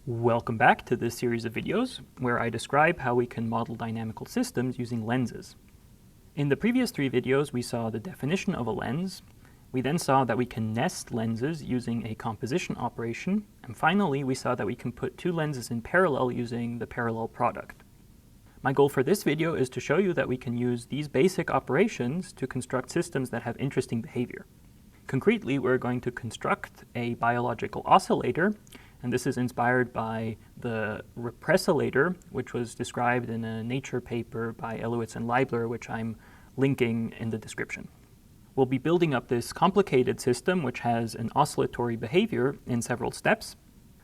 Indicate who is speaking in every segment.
Speaker 1: Welcome back to this series of videos where I describe how we can model dynamical systems using lenses. In the previous three videos, we saw the definition of a lens. We then saw that we can nest lenses using a composition operation. And finally, we saw that we can put two lenses in parallel using the parallel product. My goal for this video is to show you that we can use these basic operations to construct systems that have interesting behavior. Concretely, we're going to construct a biological oscillator, and this is inspired by the repressilator, which was described in a Nature paper by Elowitz and Leibler, which I'm linking in the description. We'll be building up this complicated system, which has an oscillatory behavior in several steps.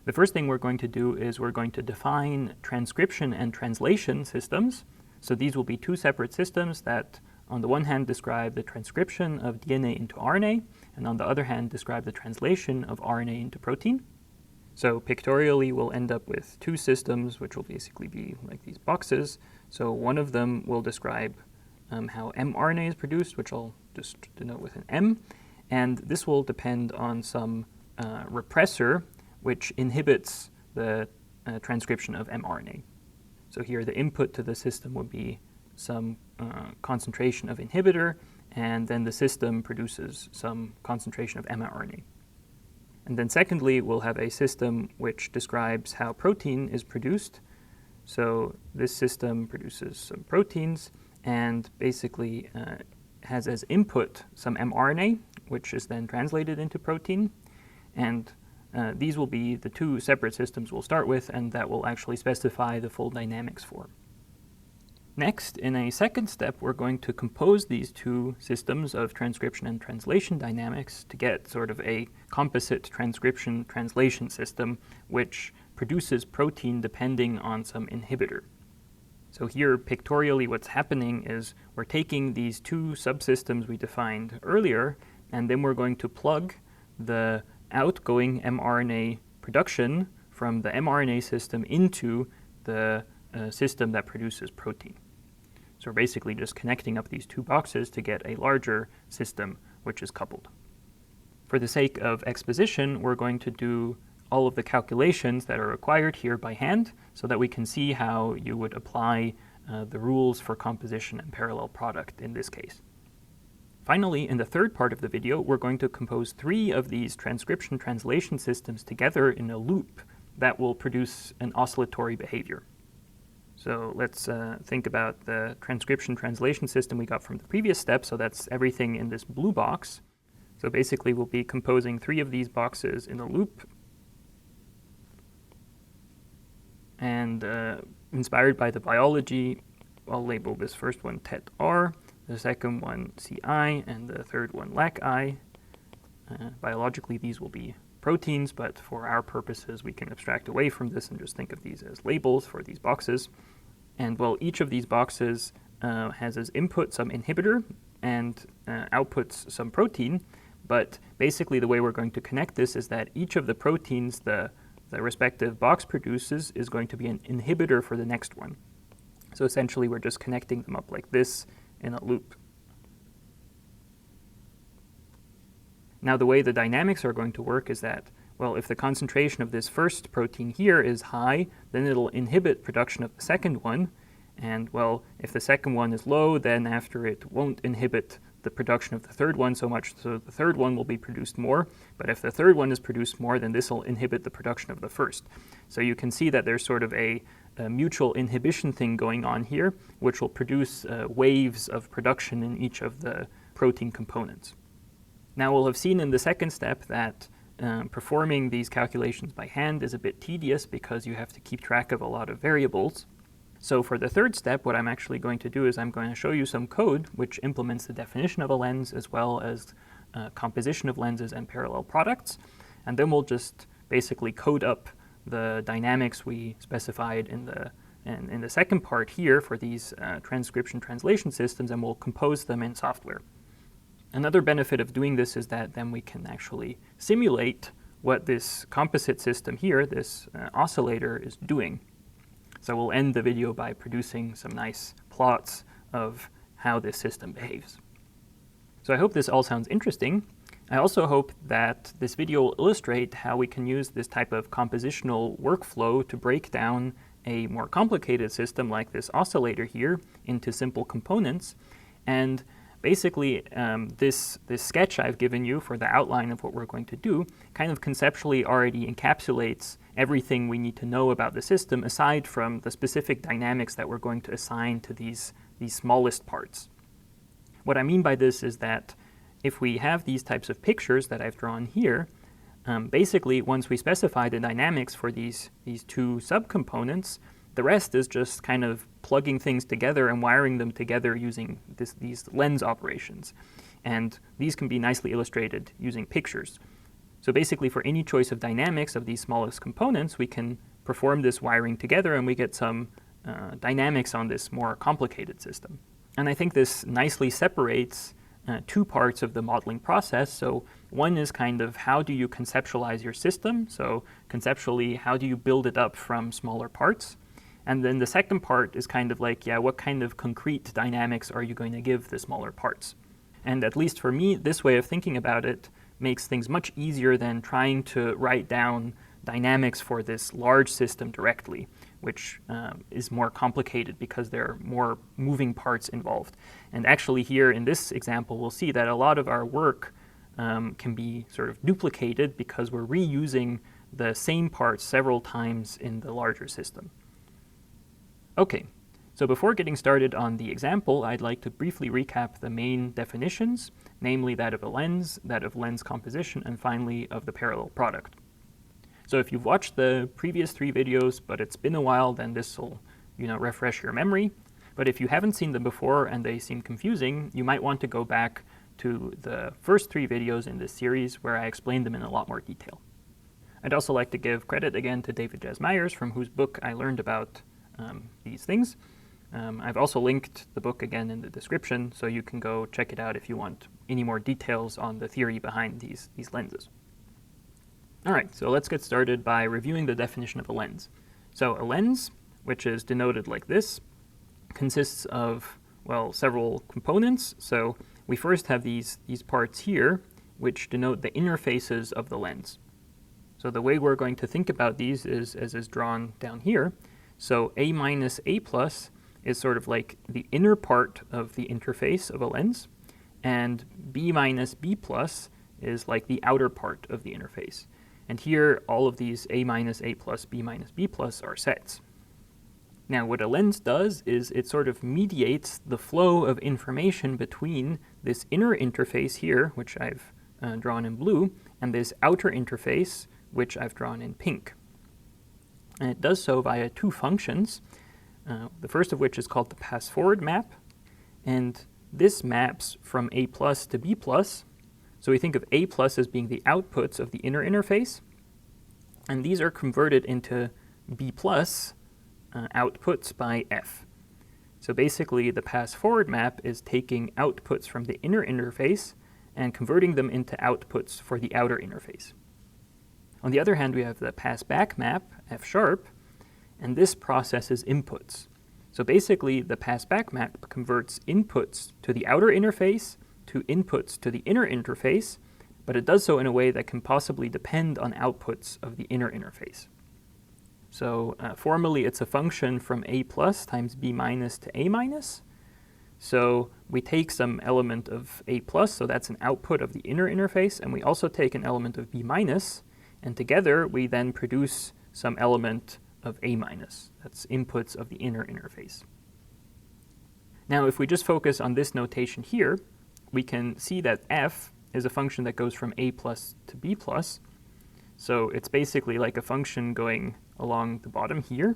Speaker 1: The first thing we're going to do is we're going to define transcription and translation systems. So these will be two separate systems that, on the one hand, describe the transcription of DNA into RNA, and on the other hand, describe the translation of RNA into protein. So pictorially, we'll end up with two systems, which will basically be like these boxes. So one of them will describe how mRNA is produced, which I'll just denote with an M. And this will depend on some repressor, which inhibits the transcription of mRNA. So here, the input to the system would be some concentration of inhibitor, and then the system produces some concentration of mRNA. And then secondly, we'll have a system which describes how protein is produced. So this system produces some proteins and basically has as input some mRNA, which is then translated into protein. And these will be the two separate systems we'll start with, and that will actually specify the full dynamics for. Next, in a second step, we're going to compose these two systems of transcription and translation dynamics to get sort of a composite transcription-translation system which produces protein depending on some inhibitor. So here, pictorially, what's happening is we're taking these two subsystems we defined earlier, and then we're going to plug the outgoing mRNA production from the mRNA system into the system that produces protein. So we're basically just connecting up these two boxes to get a larger system which is coupled. For the sake of exposition, we're going to do all of the calculations that are required here by hand so that we can see how you would apply the rules for composition and parallel product in this case. Finally, in the third part of the video, we're going to compose three of these transcription translation systems together in a loop that will produce an oscillatory behavior. So let's think about the transcription translation system we got from the previous step. So that's everything in this blue box. So basically, we'll be composing three of these boxes in a loop. And inspired by the biology, I'll label this first one TET-R, the second one CI, and the third one LAC-I. Biologically, these will be proteins, but for our purposes, we can abstract away from this and just think of these as labels for these boxes. And well, each of these boxes has as input some inhibitor and outputs some protein. But basically, the way we're going to connect this is that each of the proteins the respective box produces is going to be an inhibitor for the next one. So essentially, we're just connecting them up like this in a loop. Now, the way the dynamics are going to work is that, well, if the concentration of this first protein here is high, then it'll inhibit production of the second one. And, well, if the second one is low, then after it won't inhibit the production of the third one so much, so the third one will be produced more. But if the third one is produced more, then this will inhibit the production of the first. So you can see that there's sort of a mutual inhibition thing going on here, which will produce waves of production in each of the protein components. Now, we'll have seen in the second step that performing these calculations by hand is a bit tedious because you have to keep track of a lot of variables. So for the third step, what I'm actually going to do is I'm going to show you some code which implements the definition of a lens as well as composition of lenses and parallel products. And then we'll just basically code up the dynamics we specified in the second part here for these transcription translation systems, and we'll compose them in software. Another benefit of doing this is that then we can actually simulate what this composite system here, this oscillator, is doing. So we'll end the video by producing some nice plots of how this system behaves. So I hope this all sounds interesting. I also hope that this video will illustrate how we can use this type of compositional workflow to break down a more complicated system like this oscillator here into simple components. And basically, this sketch I've given you for the outline of what we're going to do kind of conceptually already encapsulates everything we need to know about the system aside from the specific dynamics that we're going to assign to these smallest parts. What I mean by this is that if we have these types of pictures that I've drawn here, basically once we specify the dynamics for these two subcomponents, the rest is just kind of plugging things together and wiring them together using these lens operations. And these can be nicely illustrated using pictures. So basically for any choice of dynamics of these smallest components, we can perform this wiring together and we get some dynamics on this more complicated system. And I think this nicely separates two parts of the modeling process. So one is kind of how do you conceptualize your system? So conceptually, how do you build it up from smaller parts? And then the second part is kind of like, yeah, what kind of concrete dynamics are you going to give the smaller parts? And at least for me, this way of thinking about it makes things much easier than trying to write down dynamics for this large system directly, which is more complicated because there are more moving parts involved. And actually here in this example, we'll see that a lot of our work can be sort of duplicated because we're reusing the same parts several times in the larger system. Okay, so before getting started on the example, I'd like to briefly recap the main definitions, namely that of a lens, that of lens composition, and finally of the parallel product. So if you've watched the previous 3 videos, but it's been a while, then this will, refresh your memory. But if you haven't seen them before and they seem confusing, you might want to go back to the first 3 videos in this series where I explained them in a lot more detail. I'd also like to give credit again to David Jas Myers, from whose book I learned about these things. I've also linked the book again in the description, so you can go check it out if you want any more details on the theory behind these lenses. All right, so let's get started by reviewing the definition of a lens. So a lens, which is denoted like this, consists of, well, several components. So we first have these parts here, which denote the interfaces of the lens. So the way we're going to think about these is as is drawn down here. So A minus A plus is sort of like the inner part of the interface of a lens, and B minus B plus is like the outer part of the interface. And here, all of these A minus A plus, B minus B plus are sets. Now, what a lens does is it sort of mediates the flow of information between this inner interface here, which I've drawn in blue, and this outer interface, which I've drawn in pink. And it does so via 2 functions, the first of which is called the pass-forward map. And this maps from A plus to B plus. So we think of A plus as being the outputs of the inner interface. And these are converted into B plus outputs by F. So basically, the pass-forward map is taking outputs from the inner interface and converting them into outputs for the outer interface. On the other hand, we have the pass-back map, F sharp, and this processes inputs. So basically, the pass-back map converts inputs to the outer interface to inputs to the inner interface, but it does so in a way that can possibly depend on outputs of the inner interface. So formally, it's a function from A plus times B minus to A minus. So we take some element of A plus, so that's an output of the inner interface, and we also take an element of B minus, and together we then produce some element of A minus. That's inputs of the inner interface. Now, if we just focus on this notation here, we can see that F is a function that goes from A plus to B plus. So it's basically like a function going along the bottom here.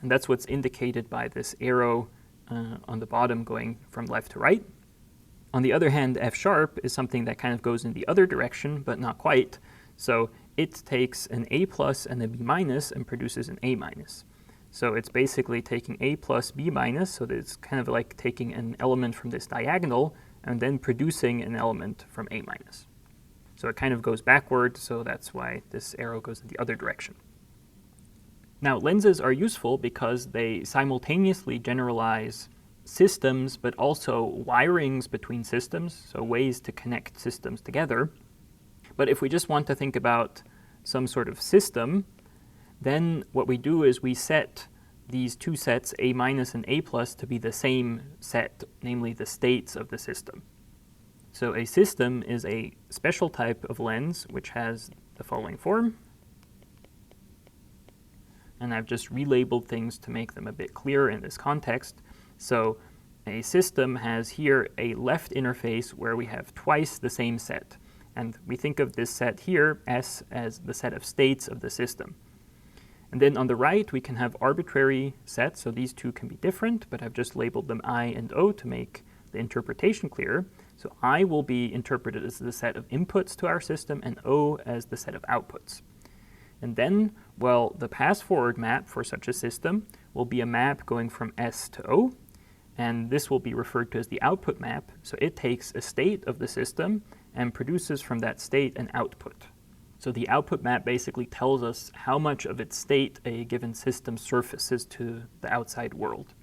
Speaker 1: And that's what's indicated by this arrow on the bottom going from left to right. On the other hand, F sharp is something that kind of goes in the other direction, but not quite. So it takes an A plus and a B minus and produces an A minus. So it's basically taking A plus B minus, so that it's kind of like taking an element from this diagonal and then producing an element from A minus. So it kind of goes backward, so that's why this arrow goes in the other direction. Now, lenses are useful because they simultaneously generalize systems, but also wirings between systems, so ways to connect systems together. But if we just want to think about some sort of system, then what we do is we set these two sets, A minus and A plus, to be the same set, namely the states of the system. So a system is a special type of lens which has the following form. And I've just relabeled things to make them a bit clearer in this context. So a system has here a left interface where we have twice the same set. And we think of this set here, S, as the set of states of the system. And then on the right, we can have arbitrary sets. So these two can be different, but I've just labeled them I and O to make the interpretation clearer. So I will be interpreted as the set of inputs to our system, and O as the set of outputs. And then, well, the pass-forward map for such a system will be a map going from S to O, and this will be referred to as the output map. So it takes a state of the system and produces from that state an output. So the output map basically tells us how much of its state a given system surfaces to the outside world.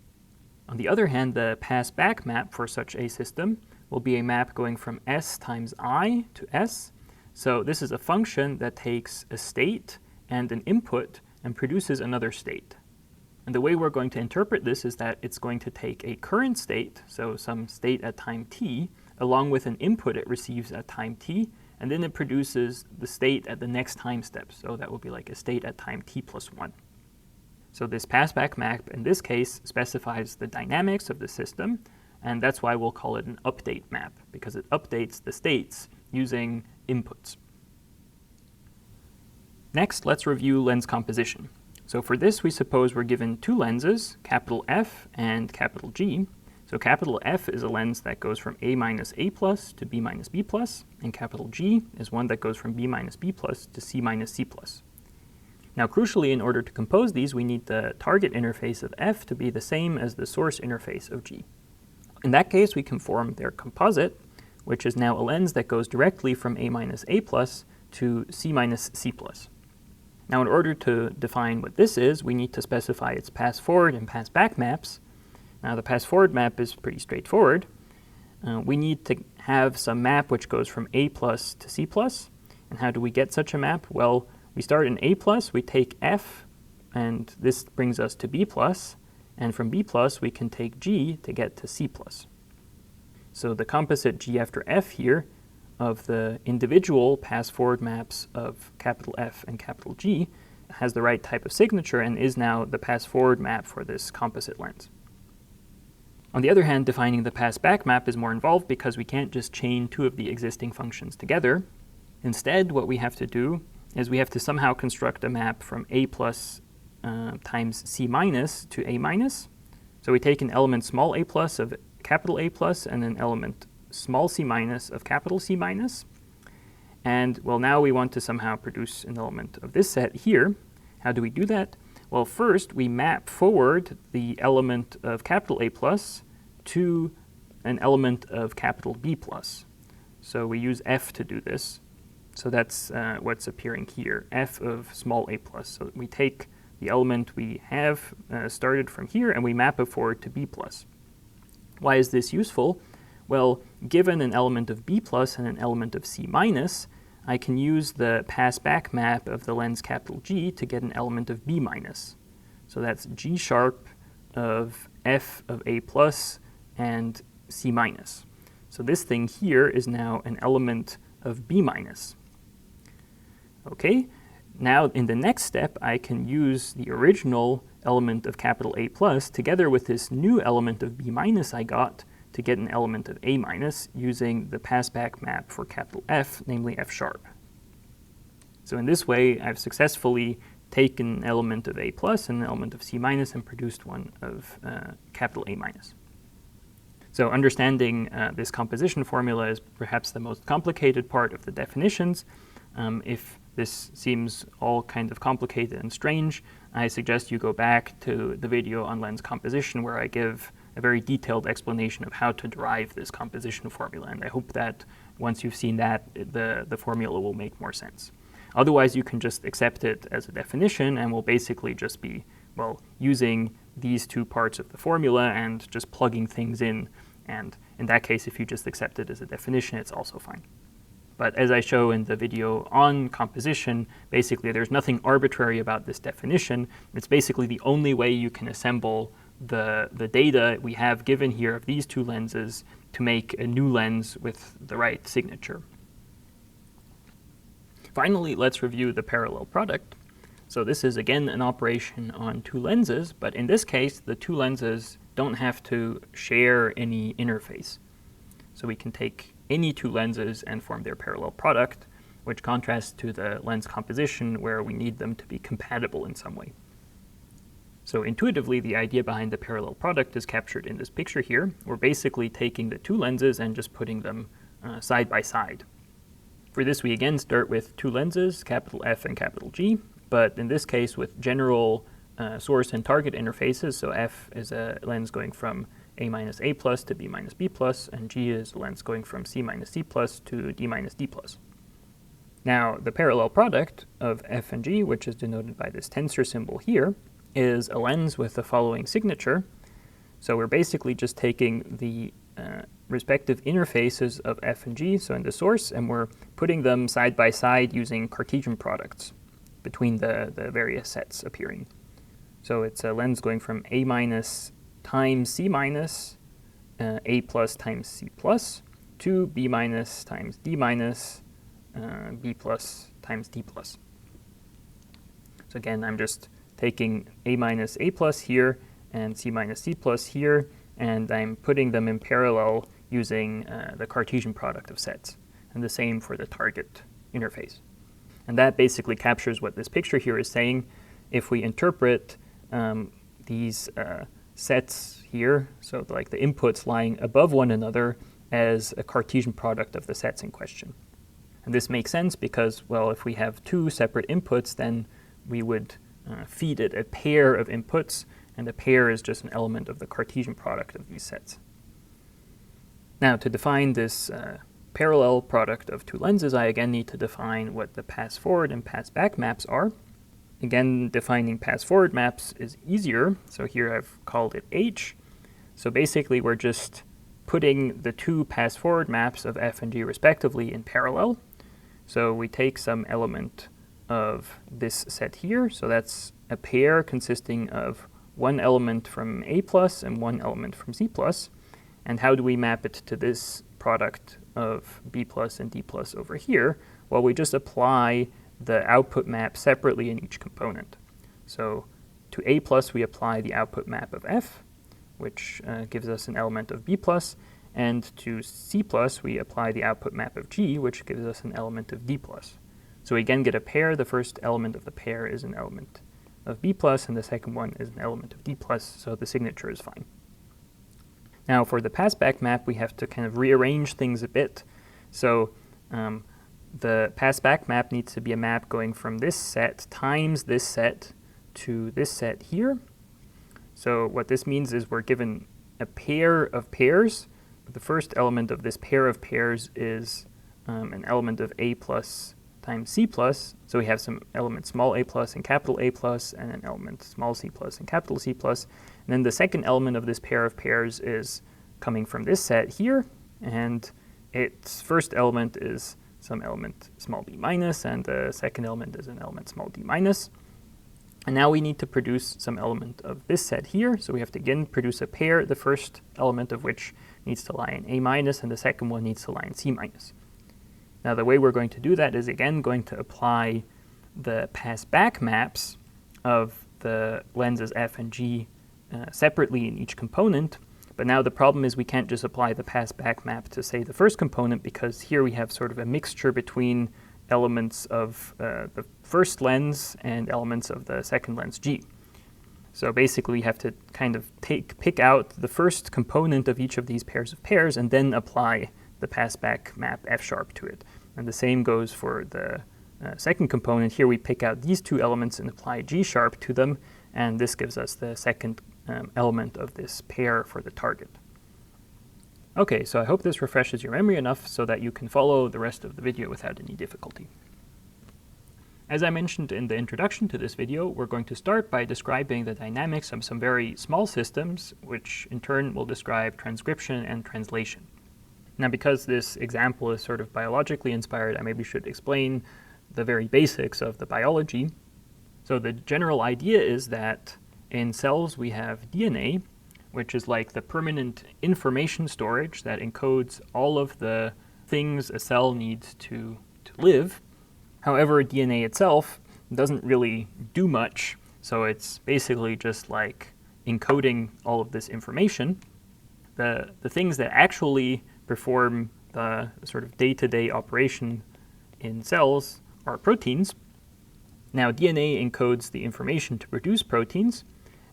Speaker 1: On the other hand, the pass-back map for such a system will be a map going from S times I to S. So this is a function that takes a state and an input and produces another state. And the way we're going to interpret this is that it's going to take a current state, so some state at time t, along with an input it receives at time t, and then it produces the state at the next time step. So that will be like a state at time t plus 1. So this passback map in this case specifies the dynamics of the system, and that's why we'll call it an update map, because it updates the states using inputs. Next, let's review lens composition. So for this, we suppose we're given two lenses, capital F and capital G. So capital F is a lens that goes from A minus A plus to B minus B plus, and capital G is one that goes from B minus B plus to C minus C plus. Now, crucially, in order to compose these, we need the target interface of F to be the same as the source interface of G. In that case, we can form their composite, which is now a lens that goes directly from A minus A plus to C minus C plus. Now, in order to define what this is, we need to specify its pass-forward and pass-back maps. Now, the pass-forward map is pretty straightforward. We need to have some map which goes from A plus to C plus. And how do we get such a map? Well, we start in A plus, we take F, and this brings us to B plus. And from B plus, we can take G to get to C plus. So the composite G after F here of the individual pass-forward maps of capital F and capital G has the right type of signature and is now the pass-forward map for this composite lens. On the other hand, defining the pass-back map is more involved because we can't just chain two of the existing functions together. Instead, what we have to do is we have to somehow construct a map from A plus times C minus to A minus. So we take an element small a plus of capital A plus and an element small c minus of capital C minus. And well, now we want to somehow produce an element of this set here. How do we do that? Well, first we map forward the element of capital A plus to an element of capital B plus. So we use F to do this. So that's what's appearing here, F of small a plus. So we take the element we have started from here and we map it forward to B plus. Why is this useful? Well, given an element of B plus and an element of C minus, I can use the pass-back map of the lens capital G to get an element of B minus. So that's G sharp of F of A plus and C minus. So this thing here is now an element of B minus. Okay, now in the next step, I can use the original element of capital A plus together with this new element of B minus I got to get an element of A minus using the passback map for capital F, namely F sharp. So in this way, I've successfully taken an element of A plus and an element of C minus and produced one of capital A minus. So understanding this composition formula is perhaps the most complicated part of the definitions. If this seems all kind of complicated and strange, I suggest you go back to the video on lens composition where I give a very detailed explanation of how to derive this composition formula. And I hope that once you've seen that, the formula will make more sense. Otherwise, you can just accept it as a definition and will basically just be, well, using these two parts of the formula and just plugging things in. And in that case, if you just accept it as a definition, it's also fine. But as I show in the video on composition, basically there's nothing arbitrary about this definition. It's basically the only way you can assemble the data we have given here of these two lenses to make a new lens with the right signature. Finally, let's review the parallel product. So this is again an operation on two lenses, but in this case the two lenses don't have to share any interface. So we can take any two lenses and form their parallel product, which contrasts to the lens composition where we need them to be compatible in some way. So intuitively, the idea behind the parallel product is captured in this picture here. We're basically taking the two lenses and just putting them side by side. For this, we again start with two lenses, capital F and capital G, but in this case with general source and target interfaces. So F is a lens going from A minus A plus to B minus B plus, and G is a lens going from C minus C plus to D minus D plus. Now, the parallel product of F and G, which is denoted by this tensor symbol here, is a lens with the following signature. So we're basically just taking the respective interfaces of F and G, so in the source, and we're putting them side by side using Cartesian products between the various sets appearing. So it's a lens going from A minus times C minus, A plus times C plus, to B minus times D minus, B plus times D plus. So again, I'm just taking A minus A plus here and C minus C plus here, and I'm putting them in parallel using the Cartesian product of sets, and the same for the target interface. And that basically captures what this picture here is saying. If we interpret these sets here, so like the inputs lying above one another, as a Cartesian product of the sets in question. And this makes sense because, well, if we have two separate inputs, then we would feed it a pair of inputs, and a pair is just an element of the Cartesian product of these sets. Now, to define this parallel product of two lenses, I again need to define what the pass-forward and pass-back maps are. Again, defining pass-forward maps is easier, so here I've called it H. So basically, we're just putting the two pass-forward maps of F and G respectively in parallel. So we take some element of this set here, so that's a pair consisting of one element from A plus and one element from C plus. And how do we map it to this product of B plus and D plus over here? Well, we just apply the output map separately in each component. So to A plus, we apply the output map of F, which gives us an element of B plus, and to C plus, we apply the output map of G, which gives us an element of D plus. So we again get a pair. The first element of the pair is an element of B plus, and the second one is an element of D plus, so the signature is fine. Now for the pass-back map, we have to kind of rearrange things a bit. So the pass-back map needs to be a map going from this set times this set to this set here. So what this means is we're given a pair of pairs. The first element of this pair of pairs is an element of A plus times C plus. So we have some element small a plus and capital A plus, and an element small c plus and capital C plus. And then the second element of this pair of pairs is coming from this set here, and its first element is some element small b minus, and the second element is an element small d minus. And now we need to produce some element of this set here, so we have to again produce a pair, the first element of which needs to lie in A minus, and the second one needs to lie in C minus. Now the way we're going to do that is again going to apply the pass-back maps of the lenses F and G separately in each component. But now the problem is we can't just apply the pass-back map to, say, the first component, because here we have sort of a mixture between elements of the first lens and elements of the second lens G. So basically we have to kind of pick out the first component of each of these pairs of pairs and then apply the pass-back map F sharp to it. And the same goes for the second component. Here we pick out these two elements and apply G sharp to them, and this gives us the second element of this pair for the target. Okay, so I hope this refreshes your memory enough so that you can follow the rest of the video without any difficulty. As I mentioned in the introduction to this video, we're going to start by describing the dynamics of some very small systems, which in turn will describe transcription and translation. Now, because this example is sort of biologically inspired, I maybe should explain the very basics of the biology. So the general idea is that in cells we have DNA, which is like the permanent information storage that encodes all of the things a cell needs to live. However, DNA itself doesn't really do much, so it's basically just like encoding all of this information. The things that actually perform the sort of day-to-day operation in cells are proteins. Now, DNA encodes the information to produce proteins,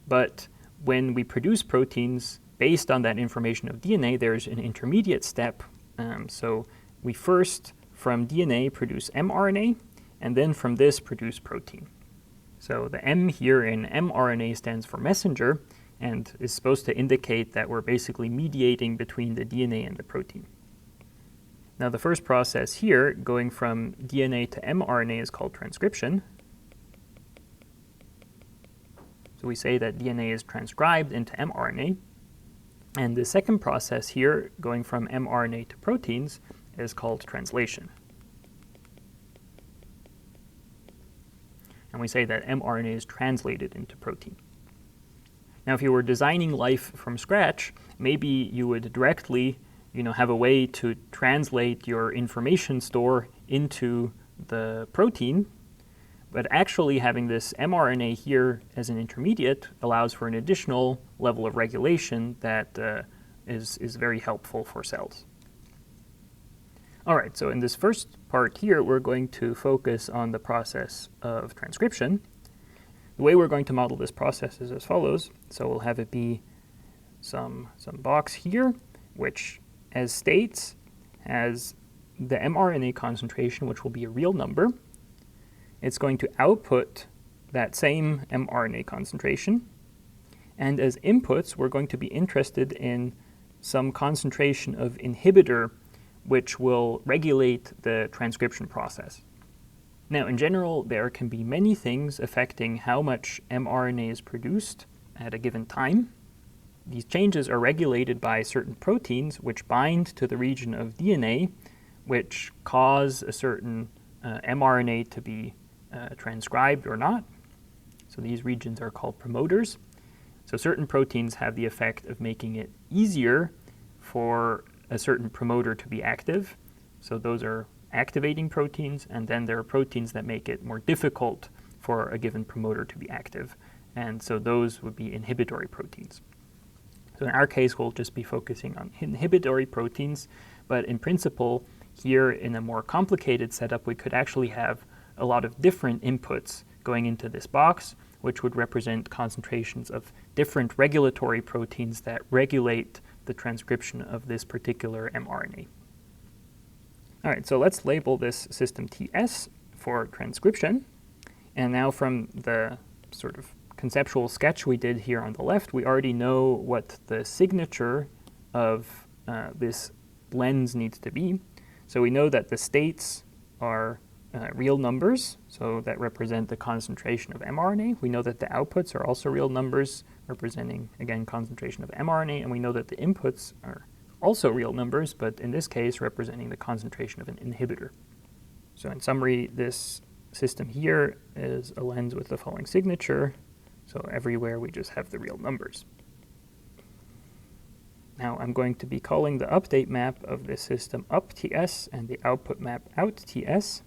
Speaker 1: but when we produce proteins based on that information of DNA, there's an intermediate step. So we first, from DNA, produce mRNA, and then from this produce protein. So the M here in mRNA stands for messenger, and is supposed to indicate that we're basically mediating between the DNA and the protein. Now the first process here, going from DNA to mRNA, is called transcription. So we say that DNA is transcribed into mRNA. And the second process here, going from mRNA to proteins, is called translation. And we say that mRNA is translated into protein. Now, if you were designing life from scratch, maybe you would directly, have a way to translate your information store into the protein. But actually having this mRNA here as an intermediate allows for an additional level of regulation that is very helpful for cells. All right, so in this first part here, we're going to focus on the process of transcription. The way we're going to model this process is as follows. So we'll have it be some box here, which as states has the mRNA concentration, which will be a real number. It's going to output that same mRNA concentration. And as inputs, we're going to be interested in some concentration of inhibitor, which will regulate the transcription process. Now, in general, there can be many things affecting how much mRNA is produced at a given time. These changes are regulated by certain proteins which bind to the region of DNA, which cause a certain mRNA to be transcribed or not. So these regions are called promoters. So certain proteins have the effect of making it easier for a certain promoter to be active. So those are activating proteins, and then there are proteins that make it more difficult for a given promoter to be active. And so those would be inhibitory proteins. So in our case, we'll just be focusing on inhibitory proteins, but in principle, here in a more complicated setup, we could actually have a lot of different inputs going into this box, which would represent concentrations of different regulatory proteins that regulate the transcription of this particular mRNA. All right, so let's label this system TS for transcription. And now from the sort of conceptual sketch we did here on the left, we already know what the signature of this lens needs to be. So we know that the states are real numbers, so that represent the concentration of mRNA. We know that the outputs are also real numbers, representing, again, concentration of mRNA. And we know that the inputs are also real numbers, but in this case, representing the concentration of an inhibitor. So in summary, this system here is a lens with the following signature. So everywhere we just have the real numbers. Now I'm going to be calling the update map of this system upTS and the output map outTS.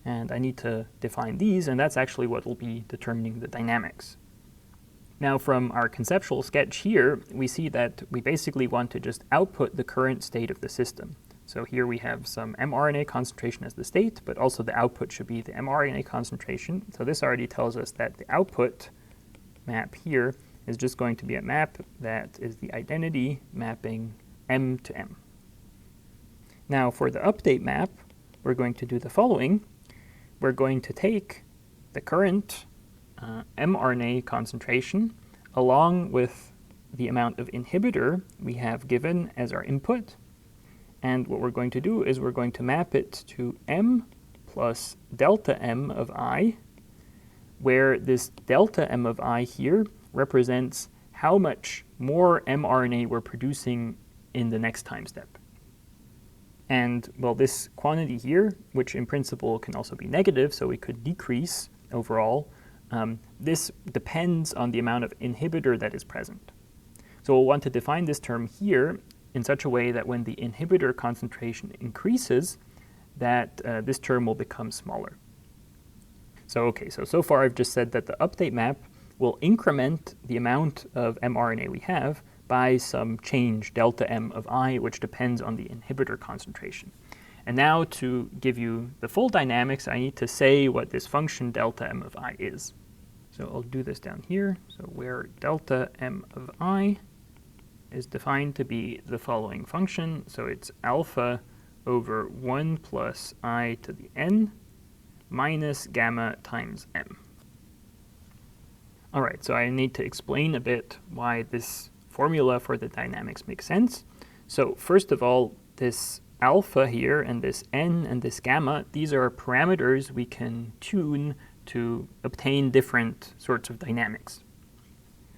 Speaker 1: And I need to define these, and that's actually what will be determining the dynamics. Now from our conceptual sketch here, we see that we basically want to just output the current state of the system. So here we have some mRNA concentration as the state, but also the output should be the mRNA concentration. So this already tells us that the output map here is just going to be a map that is the identity mapping M to M. Now for the update map, we're going to do the following. We're going to take the current mRNA concentration along with the amount of inhibitor we have given as our input. And what we're going to do is we're going to map it to M plus delta M of I, where this delta M of I here represents how much more mRNA we're producing in the next time step. And, well, this quantity here, which in principle can also be negative, so we could decrease overall, this depends on the amount of inhibitor that is present. So we'll want to define this term here in such a way that when the inhibitor concentration increases, that this term will become smaller. So okay, so far I've just said that the update map will increment the amount of mRNA we have by some change, delta m of I, which depends on the inhibitor concentration. And now to give you the full dynamics, I need to say what this function delta m of I is. So I'll do this down here. So where delta m of I is defined to be the following function. So it's alpha over 1 plus I to the n minus gamma times m. All right, so I need to explain a bit why this formula for the dynamics makes sense. So first of all, this alpha here and this n and this gamma, these are parameters we can tune to obtain different sorts of dynamics.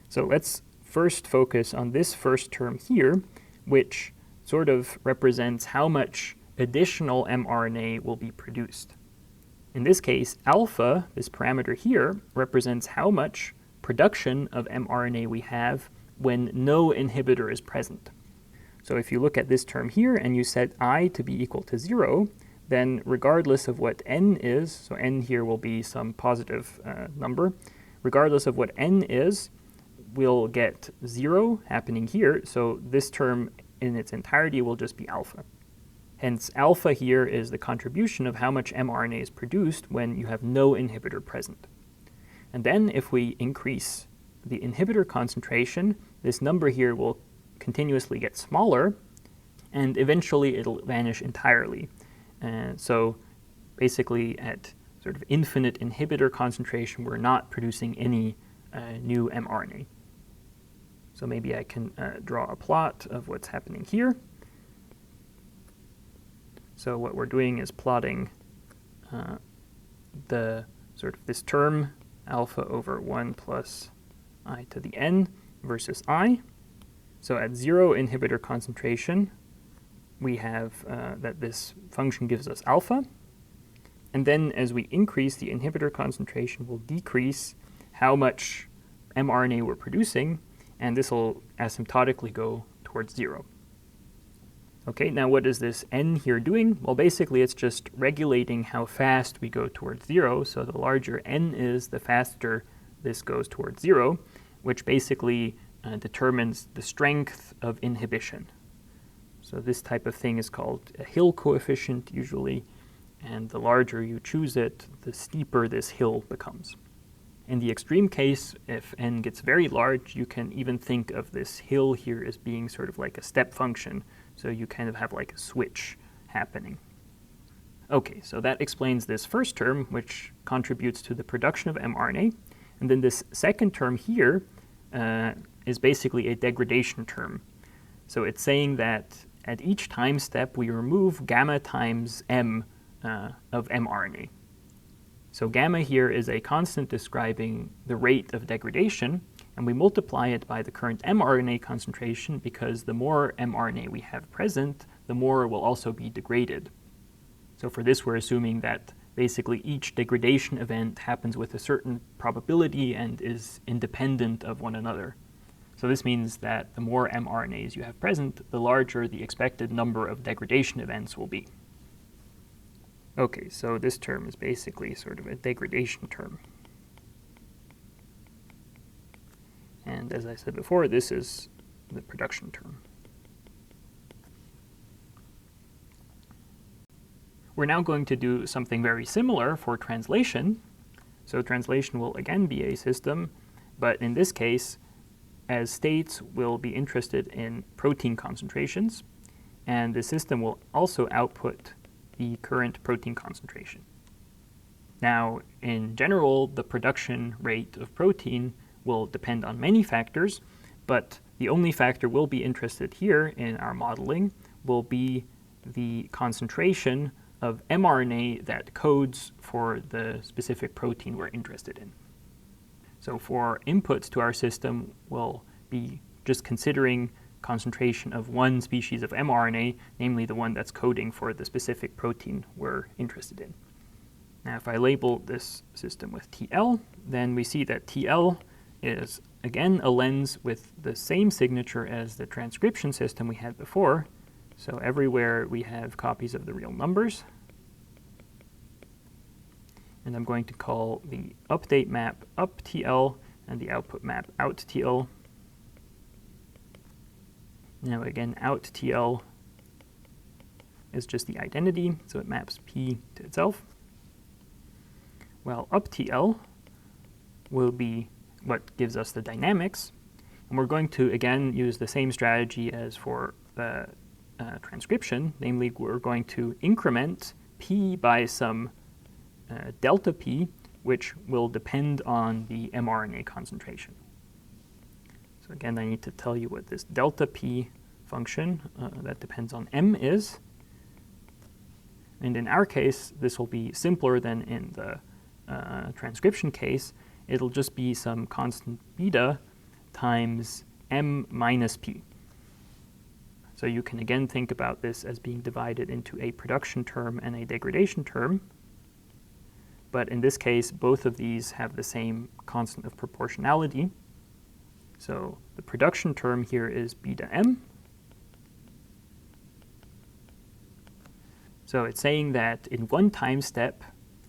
Speaker 1: So let's first focus on this first term here, which sort of represents how much additional mRNA will be produced. In this case, alpha, this parameter here, represents how much production of mRNA we have when no inhibitor is present. So if you look at this term here and you set I to be equal to 0, then regardless of what n is, so n here will be some positive number, regardless of what n is, we'll get 0 happening here, so this term in its entirety will just be alpha. Hence, alpha here is the contribution of how much mRNA is produced when you have no inhibitor present. And then if we increase the inhibitor concentration, this number here will continuously get smaller, and eventually it'll vanish entirely. So basically at sort of infinite inhibitor concentration, we're not producing any new mRNA. So maybe I can draw a plot of what's happening here. So what we're doing is plotting the sort of this term, alpha over 1 plus I to the n versus I. So at 0 inhibitor concentration, we have that this function gives us alpha. And then as we increase the inhibitor concentration, we'll decrease how much mRNA we're producing, and this will asymptotically go towards 0. Okay, now what is this n here doing? Well, basically it's just regulating how fast we go towards 0. So the larger n is, the faster this goes towards 0, which basically determines the strength of inhibition. So this type of thing is called a hill coefficient usually, and the larger you choose it, the steeper this hill becomes. In the extreme case, if n gets very large, you can even think of this hill here as being sort of like a step function. So you kind of have like a switch happening. Okay, so that explains this first term, which contributes to the production of mRNA. And then this second term here is basically a degradation term. So it's saying that at each time step, we remove gamma times m of mRNA. So gamma here is a constant describing the rate of degradation, and we multiply it by the current mRNA concentration because the more mRNA we have present, the more will also be degraded. So for this, we're assuming that basically each degradation event happens with a certain probability and is independent of one another. So this means that the more mRNAs you have present, the larger the expected number of degradation events will be. Okay, so this term is basically sort of a degradation term. And as I said before, this is the production term. We're now going to do something very similar for translation. So translation will again be a system, but in this case, as states will be interested in protein concentrations, and the system will also output the current protein concentration. Now, in general, the production rate of protein will depend on many factors, but the only factor we'll be interested here in our modeling will be the concentration of mRNA that codes for the specific protein we're interested in. So for inputs to our system, we'll be just considering concentration of one species of mRNA, namely the one that's coding for the specific protein we're interested in. Now, if I label this system with TL, then we see that TL is, again, a lens with the same signature as the transcription system we had before. So everywhere we have copies of the real numbers. And I'm going to call the update map upTL and the output map outtL. Now again, outtL is just the identity, so it maps P to itself. While uptL will be what gives us the dynamics. And we're going to, again, use the same strategy as for the transcription. Namely, we're going to increment P by some delta P, which will depend on the mRNA concentration. So again, I need to tell you what this delta P function that depends on M is. And in our case, this will be simpler than in the transcription case. It'll just be some constant beta times M minus P. So you can again think about this as being divided into a production term and a degradation term. But in this case, both of these have the same constant of proportionality. So the production term here is beta M. So it's saying that in one time step,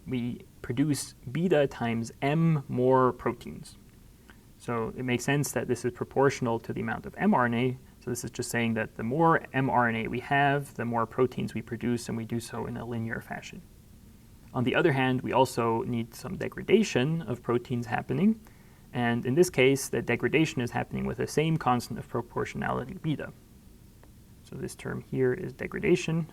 Speaker 1: we produce beta times M more proteins. So it makes sense that this is proportional to the amount of mRNA. So this is just saying that the more mRNA we have, the more proteins we produce, and we do so in a linear fashion. On the other hand, we also need some degradation of proteins happening. And in this case, the degradation is happening with the same constant of proportionality beta. So this term here is degradation.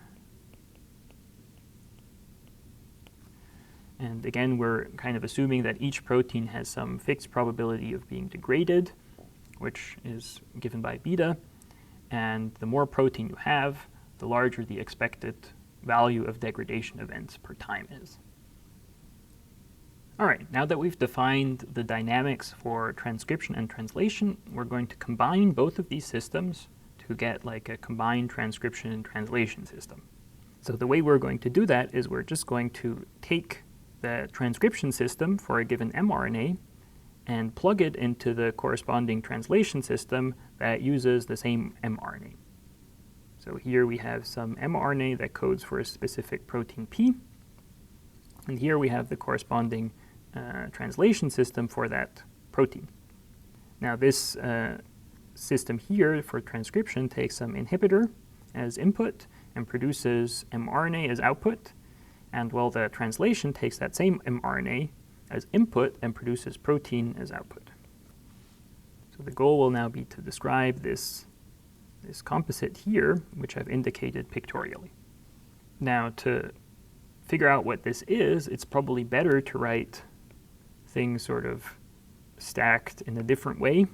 Speaker 1: And again, we're kind of assuming that each protein has some fixed probability of being degraded, which is given by beta. And the more protein you have, the larger the expected value of degradation events per time is. All right, now that we've defined the dynamics for transcription and translation, we're going to combine both of these systems to get like a combined transcription and translation system. So the way we're going to do that is we're just going to take the transcription system for a given mRNA and plug it into the corresponding translation system that uses the same mRNA. So here we have some mRNA that codes for a specific protein P. And here we have the corresponding translation system for that protein. Now this system here for transcription takes some inhibitor as input and produces mRNA as output. And while the translation takes that same mRNA as input and produces protein as output. So the goal will now be to describe this composite here, which I've indicated pictorially. Now, to figure out what this is, it's probably better to write things sort of stacked in a different way.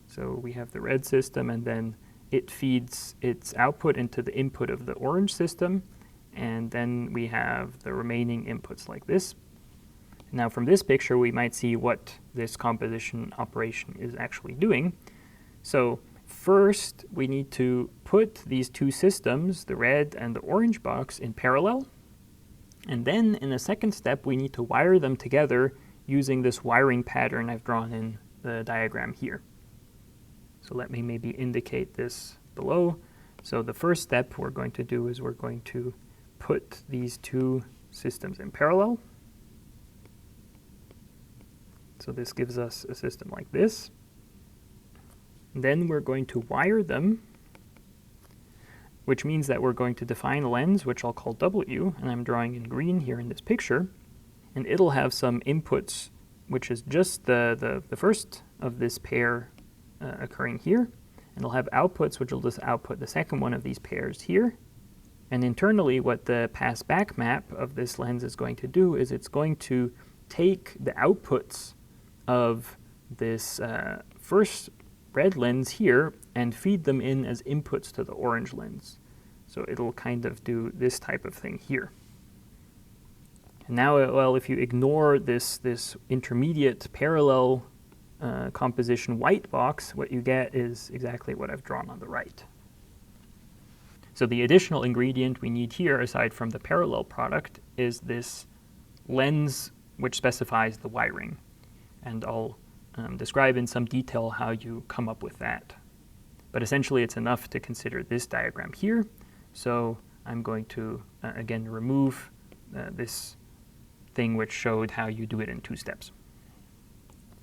Speaker 1: So we have the red system, and then it feeds its output into the input of the orange system, and then we have the remaining inputs like this. Now from this picture, we might see what this composition operation is actually doing. So first, we need to put these two systems, the red and the orange box, in parallel. And then in a second step, we need to wire them together using this wiring pattern I've drawn in the diagram here. So let me maybe indicate this below. So the first step we're going to do is we're going to put these two systems in parallel. So this gives us a system like this. Then we're going to wire them, which means that we're going to define a lens, which I'll call W, and I'm drawing in green here in this picture. And it'll have some inputs, which is just the first of this pair occurring here. And it'll have outputs, which will just output the second one of these pairs here. And internally, what the pass-back map of this lens is going to do is it's going to take the outputs of this first red lens here and feed them in as inputs to the orange lens. So it'll kind of do this type of thing here. And now, well, if you ignore this intermediate parallel composition white box, what you get is exactly what I've drawn on the right. So the additional ingredient we need here, aside from the parallel product, is this lens which specifies the wiring. And I'll describe in some detail how you come up with that. But essentially it's enough to consider this diagram here. So I'm going to, again, remove this thing which showed how you do it in 2 steps.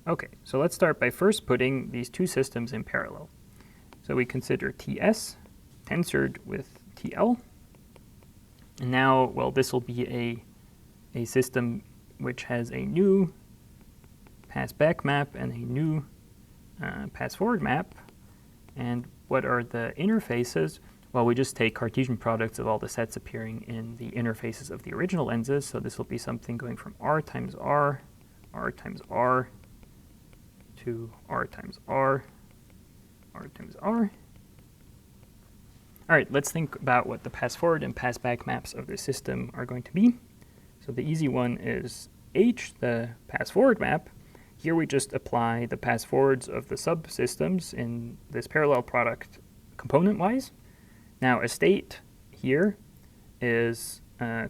Speaker 1: Okay, so let's start by first putting these 2 systems in parallel. So we consider TS tensored with TL. And now, well, this will be a system which has a new pass-back map and a new pass-forward map. And what are the interfaces? Well, we just take Cartesian products of all the sets appearing in the interfaces of the original lenses. So this will be something going from R times R, R times R, to R times R, R times R. All right, let's think about what the pass-forward and pass-back maps of this system are going to be. So the easy one is H, the pass-forward map. Here we just apply the pass-forwards of the subsystems in this parallel product component-wise. Now a state here is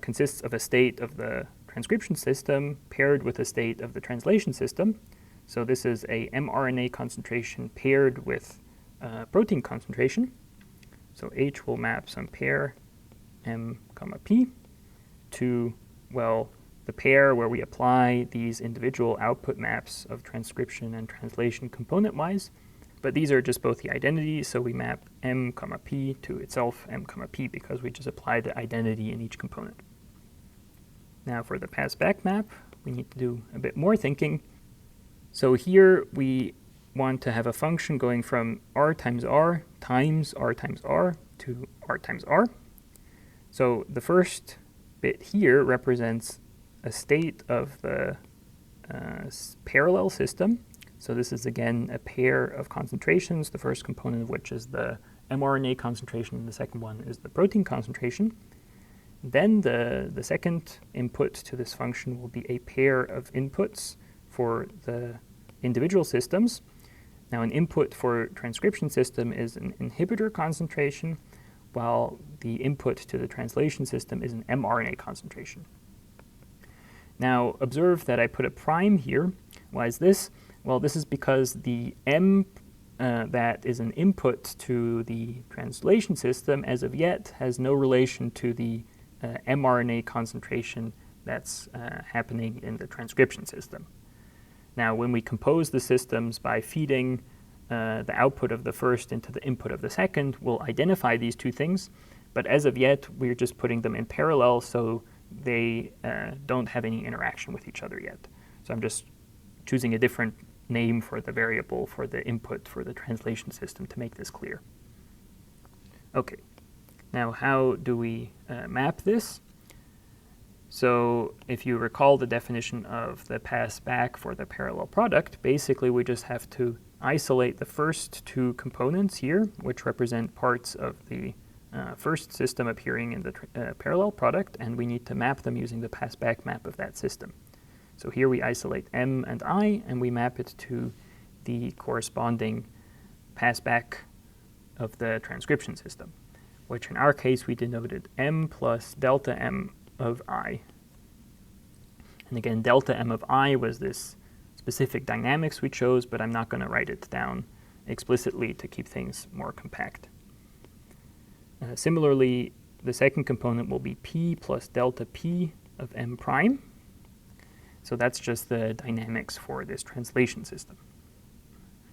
Speaker 1: consists of a state of the transcription system paired with a state of the translation system. So this is a mRNA concentration paired with protein concentration. So H will map some pair M, P to, well, the pair where we apply these individual output maps of transcription and translation component-wise. But these are just both the identities, so we map M, P to itself M, P because we just apply the identity in each component. Now for the pass-back map, we need to do a bit more thinking. So here we want to have a function going from R times R times R times R to R times R. So the first bit here represents a state of the parallel system. So this is again a pair of concentrations, the first component of which is the mRNA concentration, and the second one is the protein concentration. Then the second input to this function will be a pair of inputs for the individual systems. Now an input for transcription system is an inhibitor concentration, while the input to the translation system is an mRNA concentration. Now observe that I put a prime here. Why is this? Well, this is because the M that is an input to the translation system as of yet has no relation to the mRNA concentration that's happening in the transcription system. Now, when we compose the systems by feeding the output of the first into the input of the second, we'll identify these 2 things. But as of yet, we're just putting them in parallel, so they don't have any interaction with each other yet. So I'm just choosing a different name for the variable for the input for the translation system to make this clear. Okay, now how do we map this? So if you recall the definition of the pass-back for the parallel product, basically we just have to isolate the first 2 components here, which represent parts of the first system appearing in the parallel product, and we need to map them using the pass-back map of that system. So here we isolate M and I, and we map it to the corresponding pass-back of the transcription system, which in our case we denoted M plus delta M of I. And again, delta M of I was this specific dynamics we chose, but I'm not going to write it down explicitly to keep things more compact. Similarly, the second component will be P plus delta P of M prime. So that's just the dynamics for this translation system.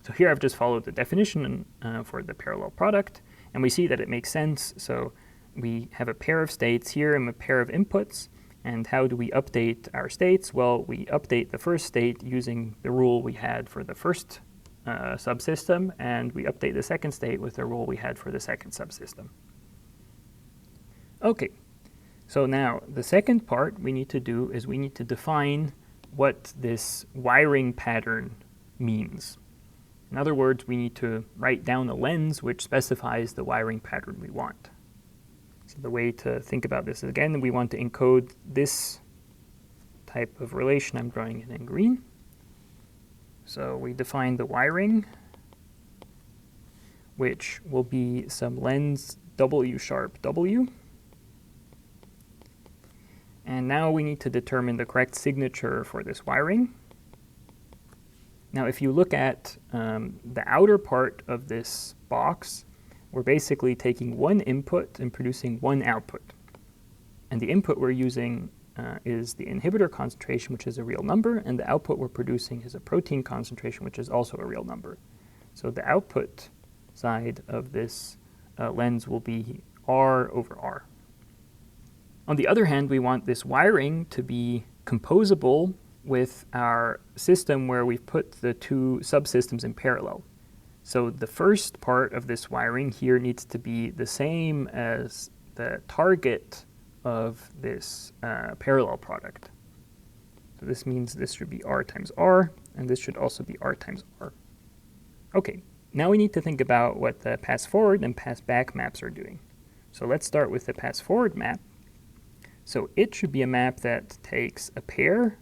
Speaker 1: So here I've just followed the definition for the parallel product, and we see that it makes sense. So we have a pair of states here and a pair of inputs. And how do we update our states? Well, we update the first state using the rule we had for the first subsystem, and we update the second state with the rule we had for the second subsystem. Okay, so now the second part we need to do is we need to define what this wiring pattern means. In other words, we need to write down a lens which specifies the wiring pattern we want. So the way to think about this is, again, we want to encode this type of relation. I'm drawing it in green. So we define the wiring, which will be some lens W sharp W. And now we need to determine the correct signature for this wiring. Now if you look at the outer part of this box, we're basically taking one input and producing one output. And the input we're using is the inhibitor concentration, which is a real number, and the output we're producing is a protein concentration, which is also a real number. So the output side of this lens will be R over R. On the other hand, we want this wiring to be composable with our system where we've put the two subsystems in parallel. So the first part of this wiring here needs to be the same as the target of this parallel product. So this means this should be R times R, and this should also be R times R. Okay, now we need to think about what the pass forward and pass back maps are doing. So let's start with the pass forward map. So it should be a map that takes a pair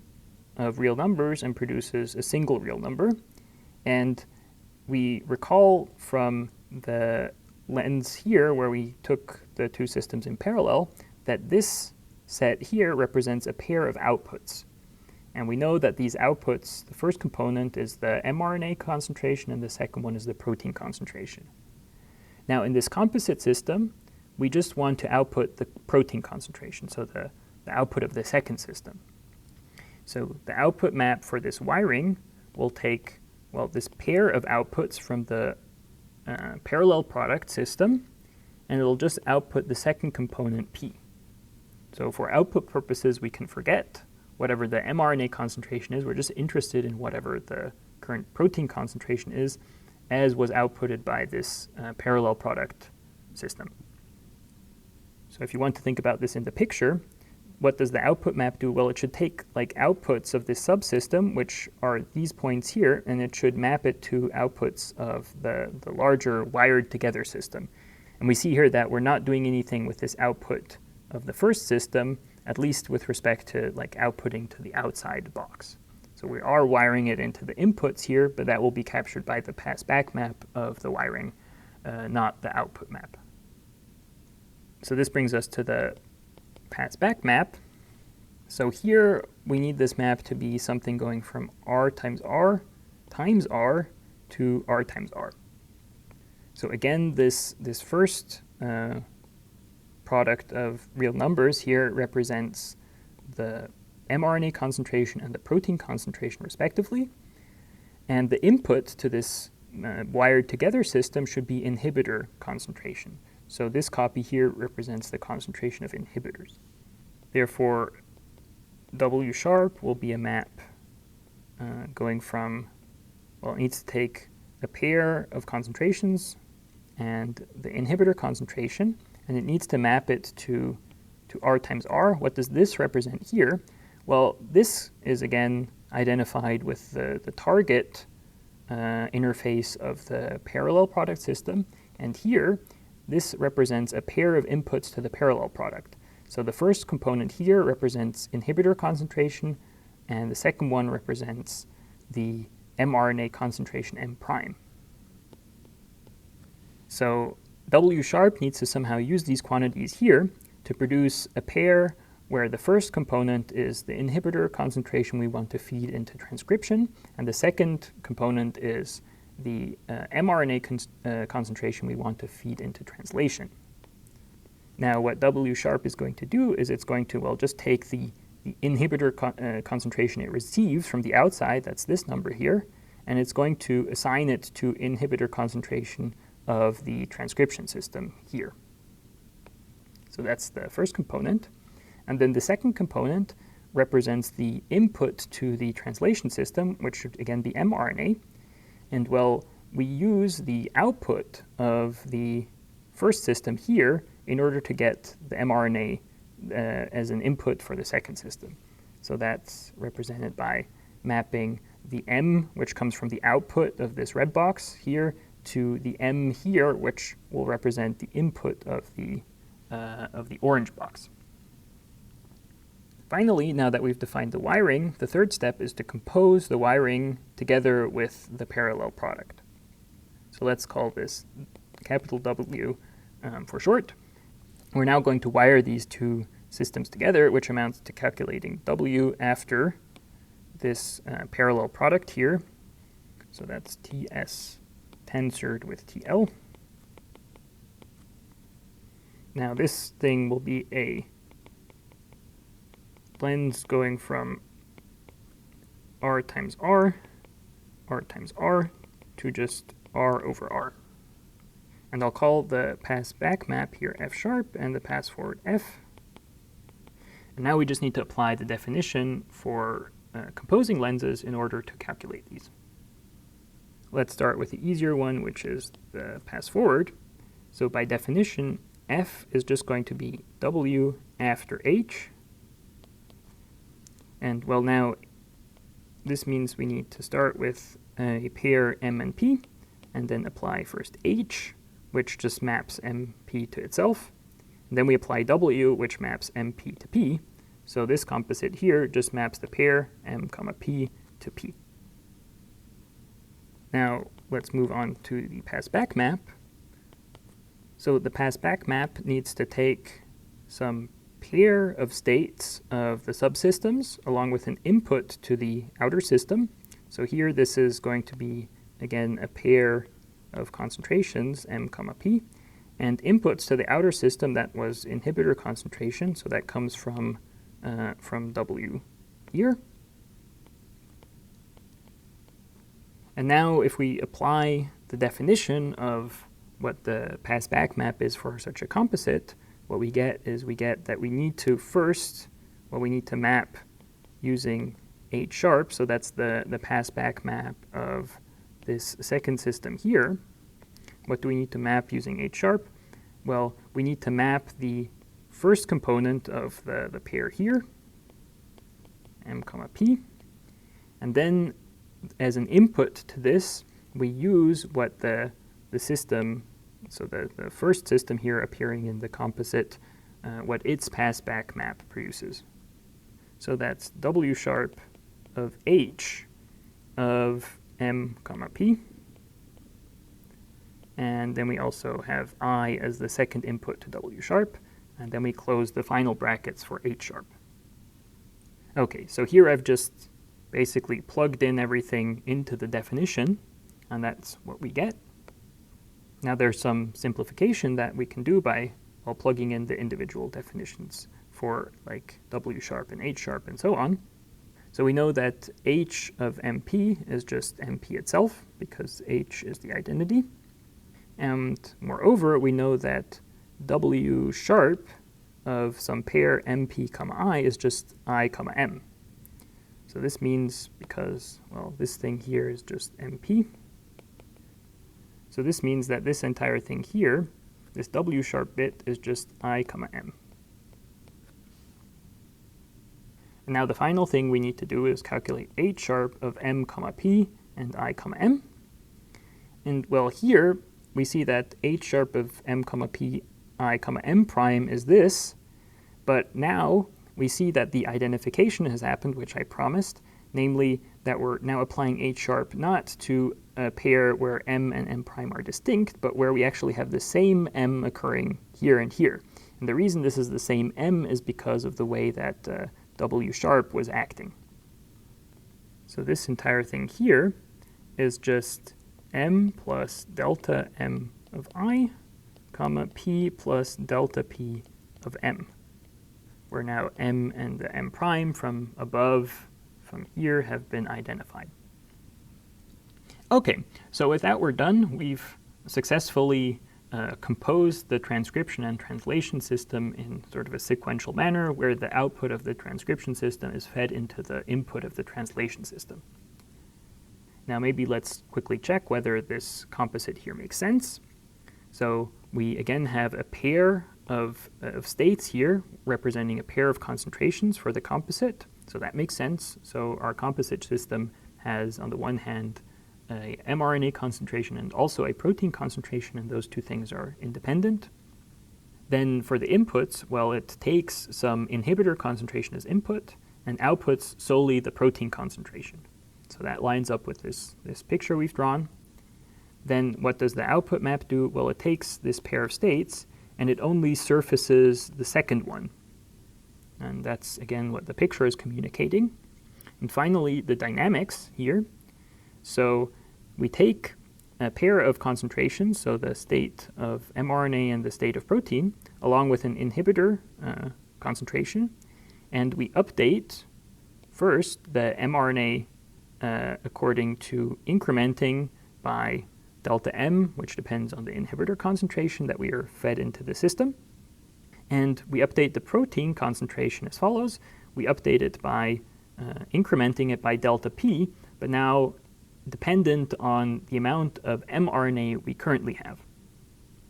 Speaker 1: of real numbers and produces a single real number. And we recall from the lens here where we took the two systems in parallel that this set here represents a pair of outputs. And we know that these outputs, the first component is the mRNA concentration and the second one is the protein concentration. Now in this composite system, we just want to output the protein concentration, so the output of the second system. So the output map for this wiring will take, well, this pair of outputs from the parallel product system, and it'll just output the second component P. So for output purposes, we can forget whatever the mRNA concentration is. We're just interested in whatever the current protein concentration is, as was outputted by this parallel product system. So if you want to think about this in the picture, what does the output map do? Well, it should take like outputs of this subsystem, which are these points here, and it should map it to outputs of the larger wired together system. And we see here that we're not doing anything with this output of the first system, at least with respect to like outputting to the outside box. So we are wiring it into the inputs here, but that will be captured by the pass-back map of the wiring, not the output map. So this brings us to the pass-back map. So here we need this map to be something going from R times R times R to R times R. So again, this first product of real numbers here represents the mRNA concentration and the protein concentration respectively. And the input to this wired together system should be inhibitor concentration. So this copy here represents the concentration of inhibitors. Therefore, W sharp will be a map going from, well, it needs to take a pair of concentrations and the inhibitor concentration, and it needs to map it to R times R. What does this represent here? Well, this is again identified with the target interface of the parallel product system, and here this represents a pair of inputs to the parallel product. So the first component here represents inhibitor concentration, and the second one represents the mRNA concentration M prime. So W sharp needs to somehow use these quantities here to produce a pair where the first component is the inhibitor concentration we want to feed into transcription, and the second component is the mRNA concentration we want to feed into translation. Now what W sharp is going to do is it's going to, well, just take the inhibitor concentration it receives from the outside, that's this number here, and it's going to assign it to inhibitor concentration of the transcription system here. So that's the first component. And then the second component represents the input to the translation system, which should again be mRNA. And well, we use the output of the first system here in order to get the mRNA as an input for the second system. So that's represented by mapping the M, which comes from the output of this red box here, to the M here, which will represent the input of the orange box. Finally, now that we've defined the wiring, the third step is to compose the wiring together with the parallel product. So let's call this capital W for short. We're now going to wire these two systems together, which amounts to calculating W after this parallel product here. So that's TS tensored with TL. Now this thing will be a lens going from R times R times R to just R over R. And I'll call the pass back map here F sharp and the pass forward F. And now we just need to apply the definition for composing lenses in order to calculate these. Let's start with the easier one, which is the pass forward. So by definition, F is just going to be W after H. And well, now this means we need to start with a pair M and P, and then apply first H, which just maps MP to itself. And then we apply W, which maps MP to P. So this composite here just maps the pair M, P to P. Now let's move on to the pass back map. So the pass back map needs to take some pair of states of the subsystems along with an input to the outer system. So here this is going to be, again, a pair of concentrations, M, P, and inputs to the outer system that was inhibitor concentration, so that comes from W here. And now if we apply the definition of what the pass back map is for such a composite, what we get is that we need to first, we need to map using H sharp, so that's the pass back map of this second system here. What do we need to map using H sharp? Well, we need to map the first component of the pair here, M, P, and then as an input to this, we use what the system, so the first system here appearing in the composite, what its pass back map produces. So that's W sharp of H of M, P. And then we also have I as the second input to W sharp. And then we close the final brackets for H sharp. Okay, so here I've just basically plugged in everything into the definition, and that's what we get. Now there's some simplification that we can do by plugging in the individual definitions for like W sharp and H sharp and so on. So we know that H of MP is just MP itself, because H is the identity. And moreover, we know that W sharp of some pair MP, I is just I, M. So this means, because, well, this thing here is just MP. So this means that this entire thing here, this W sharp bit, is just I, M. And now the final thing we need to do is calculate H sharp of M, P and I, M. And well, here we see that H sharp of M, P, I, M prime is this, but now we see that the identification has happened, which I promised, namely that we're now applying H sharp not to a pair where M and M prime are distinct, but where we actually have the same M occurring here and here. And the reason this is the same M is because of the way that W sharp was acting. So this entire thing here is just M plus delta M of I, P plus delta P of M, where now M and the M prime from above, from here, have been identified. Okay, so with that we're done. We've successfully composed the transcription and translation system in sort of a sequential manner, where the output of the transcription system is fed into the input of the translation system. Now maybe let's quickly check whether this composite here makes sense. So we again have a pair of states here representing a pair of concentrations for the composite. So that makes sense. So our composite system has, on the one hand, a mRNA concentration and also a protein concentration, and those two things are independent. Then for the inputs, well, it takes some inhibitor concentration as input and outputs solely the protein concentration. So that lines up with this picture we've drawn. Then what does the output map do? Well, it takes this pair of states and it only surfaces the second one. And that's, again, what the picture is communicating. And finally, the dynamics here. So we take a pair of concentrations, so the state of mRNA and the state of protein, along with an inhibitor concentration, and we update first the mRNA according to incrementing by delta M, which depends on the inhibitor concentration that we are fed into the system. And we update the protein concentration as follows. We update it by incrementing it by delta P, but now dependent on the amount of mRNA we currently have.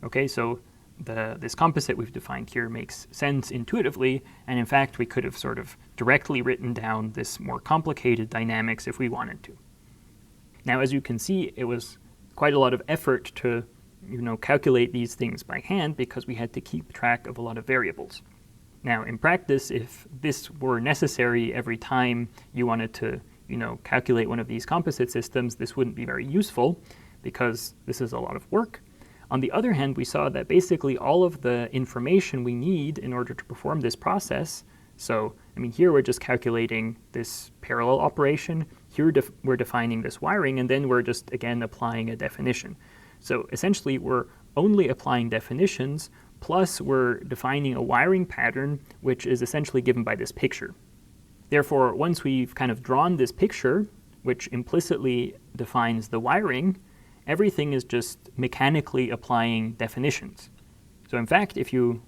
Speaker 1: Okay, so this composite we've defined here makes sense intuitively, and in fact we could have sort of directly written down this more complicated dynamics if we wanted to. Now, as you can see, it was quite a lot of effort to calculate these things by hand because we had to keep track of a lot of variables. Now, in practice, if this were necessary every time you wanted to calculate one of these composite systems, this wouldn't be very useful because this is a lot of work. On the other hand, we saw that basically all of the information we need in order to perform this process, so here we're just calculating this parallel operation, here we're defining this wiring, and then we're just, again, applying a definition. So essentially, we're only applying definitions, plus we're defining a wiring pattern, which is essentially given by this picture. Therefore, once we've kind of drawn this picture, which implicitly defines the wiring, everything is just mechanically applying definitions. So in fact, if you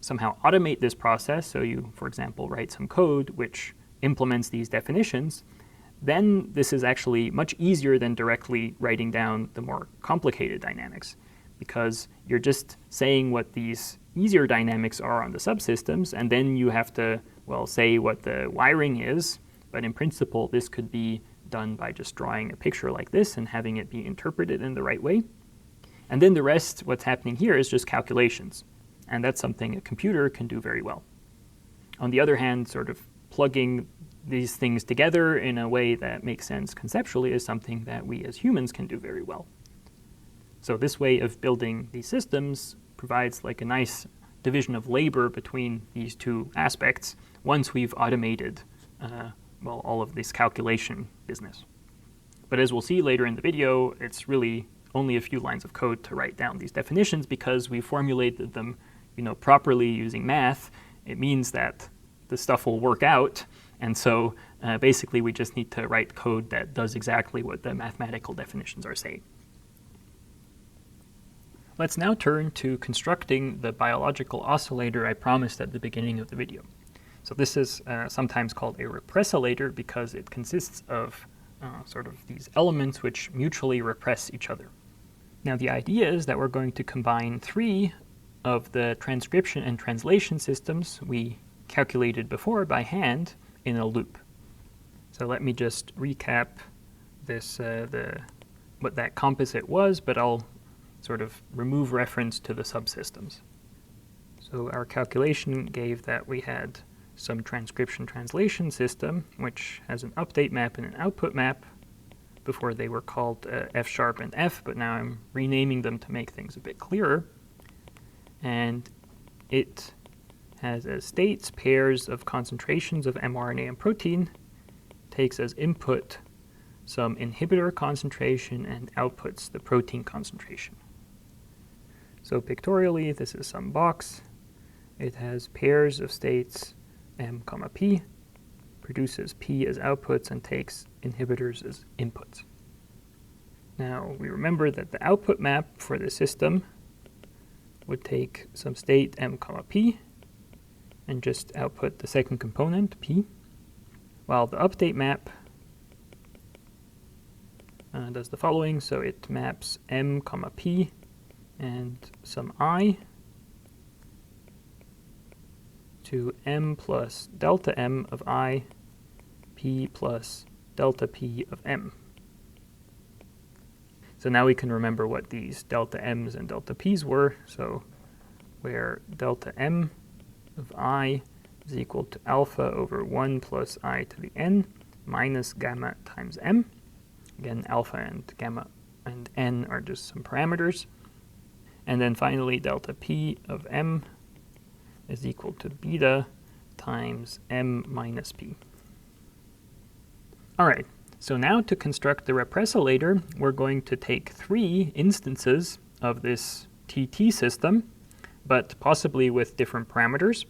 Speaker 1: somehow automate this process, so you, for example, write some code which implements these definitions, then this is actually much easier than directly writing down the more complicated dynamics, because you're just saying what these easier dynamics are on the subsystems, and then you have to, say what the wiring is. But in principle, this could be done by just drawing a picture like this and having it be interpreted in the right way. And then the rest, what's happening here, is just calculations. And that's something a computer can do very well. On the other hand, sort of plugging these things together in a way that makes sense conceptually is something that we as humans can do very well. So this way of building these systems provides like a nice division of labor between these two aspects once we've automated all of this calculation business. But as we'll see later in the video, it's really only a few lines of code to write down these definitions because we formulated them properly using math. It means that the stuff will work out, and so basically we just need to write code that does exactly what the mathematical definitions are saying. Let's now turn to constructing the biological oscillator I promised at the beginning of the video. So this is sometimes called a repressilator because it consists of sort of these elements which mutually repress each other. Now the idea is that we're going to combine three of the transcription and translation systems we calculated before by hand in a loop. So let me just recap this what that composite was, but I'll sort of remove reference to the subsystems. So our calculation gave that we had some transcription translation system, which has an update map and an output map. Before they were called F# and F, but now I'm renaming them to make things a bit clearer. And it has as states pairs of concentrations of mRNA and protein, takes as input some inhibitor concentration, and outputs the protein concentration. So pictorially, this is some box. It has pairs of states M, P, produces P as outputs, and takes inhibitors as inputs. Now, we remember that the output map for the system would take some state M, P, and just output the second component, P, while the update map does the following. So it maps M, P, and some I to M plus delta M of I, P plus delta P of M. So now we can remember what these delta M's and delta P's were. So where delta m of I is equal to alpha over 1 plus I to the n minus gamma times m. Again, alpha and gamma and n are just some parameters. And then finally, delta p of m is equal to beta times m minus p. All right, so now to construct the repressilator, we're going to take 3 instances of this TT system, but possibly with different parameters,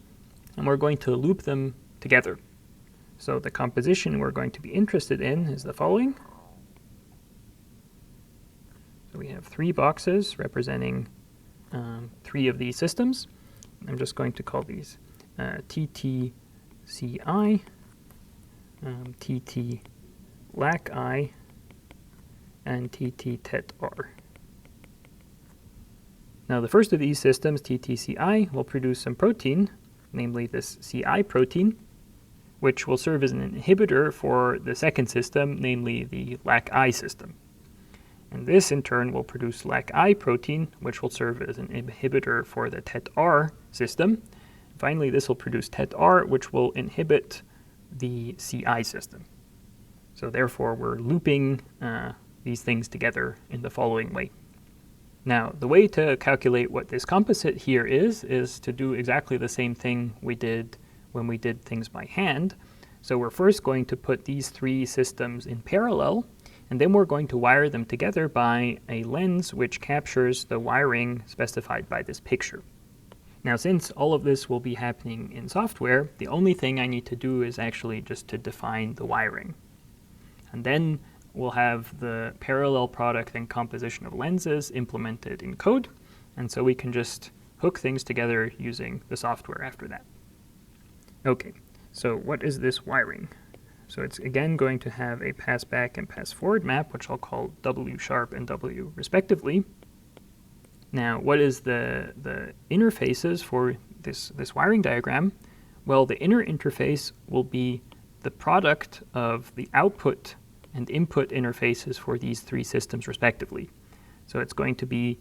Speaker 1: and we're going to loop them together. So the composition we're going to be interested in is the following. So we have 3 boxes representing 3 of these systems. I'm just going to call these TTCI, TT LAC-I, and TT TET-R. Now the first of these systems, TTCI, will produce some protein, namely this CI protein, which will serve as an inhibitor for the second system, namely the LAC-I system. And this, in turn, will produce LAC-I protein, which will serve as an inhibitor for the TET-R system. Finally, this will produce TET-R, which will inhibit the CI system. So therefore, we're looping these things together in the following way. Now, the way to calculate what this composite here is to do exactly the same thing we did when we did things by hand. So we're first going to put these 3 systems in parallel, and then we're going to wire them together by a lens which captures the wiring specified by this picture. Now, since all of this will be happening in software, the only thing I need to do is actually just to define the wiring. And then we'll have the parallel product and composition of lenses implemented in code, and so we can just hook things together using the software after that. Okay, so what is this wiring? So it's again going to have a pass back and pass forward map, which I'll call W sharp and W respectively. Now, what is the interfaces for this wiring diagram? Well, the inner interface will be the product of the output and input interfaces for these 3 systems respectively. So it's going to be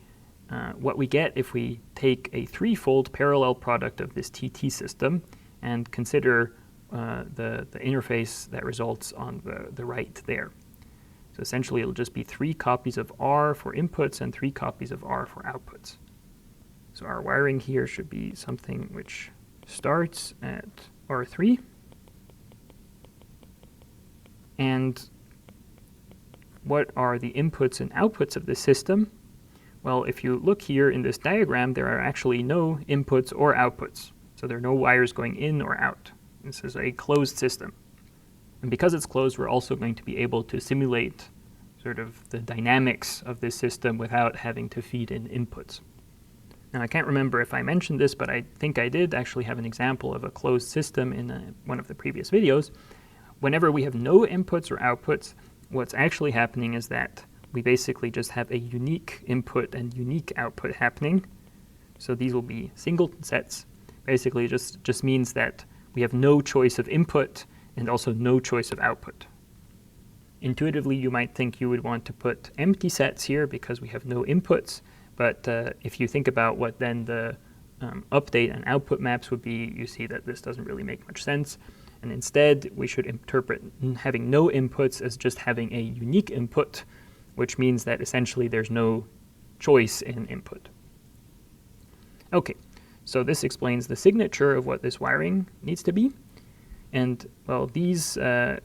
Speaker 1: what we get if we take a 3-fold parallel product of this TT system and consider the interface that results on the right there. So essentially it'll just be 3 copies of R for inputs and 3 copies of R for outputs. So our wiring here should be something which starts at R3. And what are the inputs and outputs of this system? Well, if you look here in this diagram, there are actually no inputs or outputs. So there are no wires going in or out. This is a closed system. And because it's closed, we're also going to be able to simulate sort of the dynamics of this system without having to feed in inputs. Now, I can't remember if I mentioned this, but I think I did actually have an example of a closed system in one of the previous videos. Whenever we have no inputs or outputs, what's actually happening is that we basically just have a unique input and unique output happening. So these will be singleton sets. Basically, just means that we have no choice of input and also no choice of output. Intuitively, you might think you would want to put empty sets here because we have no inputs, but if you think about what then the update and output maps would be, you see that this doesn't really make much sense. And instead, we should interpret having no inputs as just having a unique input, which means that essentially there's no choice in input. Okay. So this explains the signature of what this wiring needs to be. And, well, these 3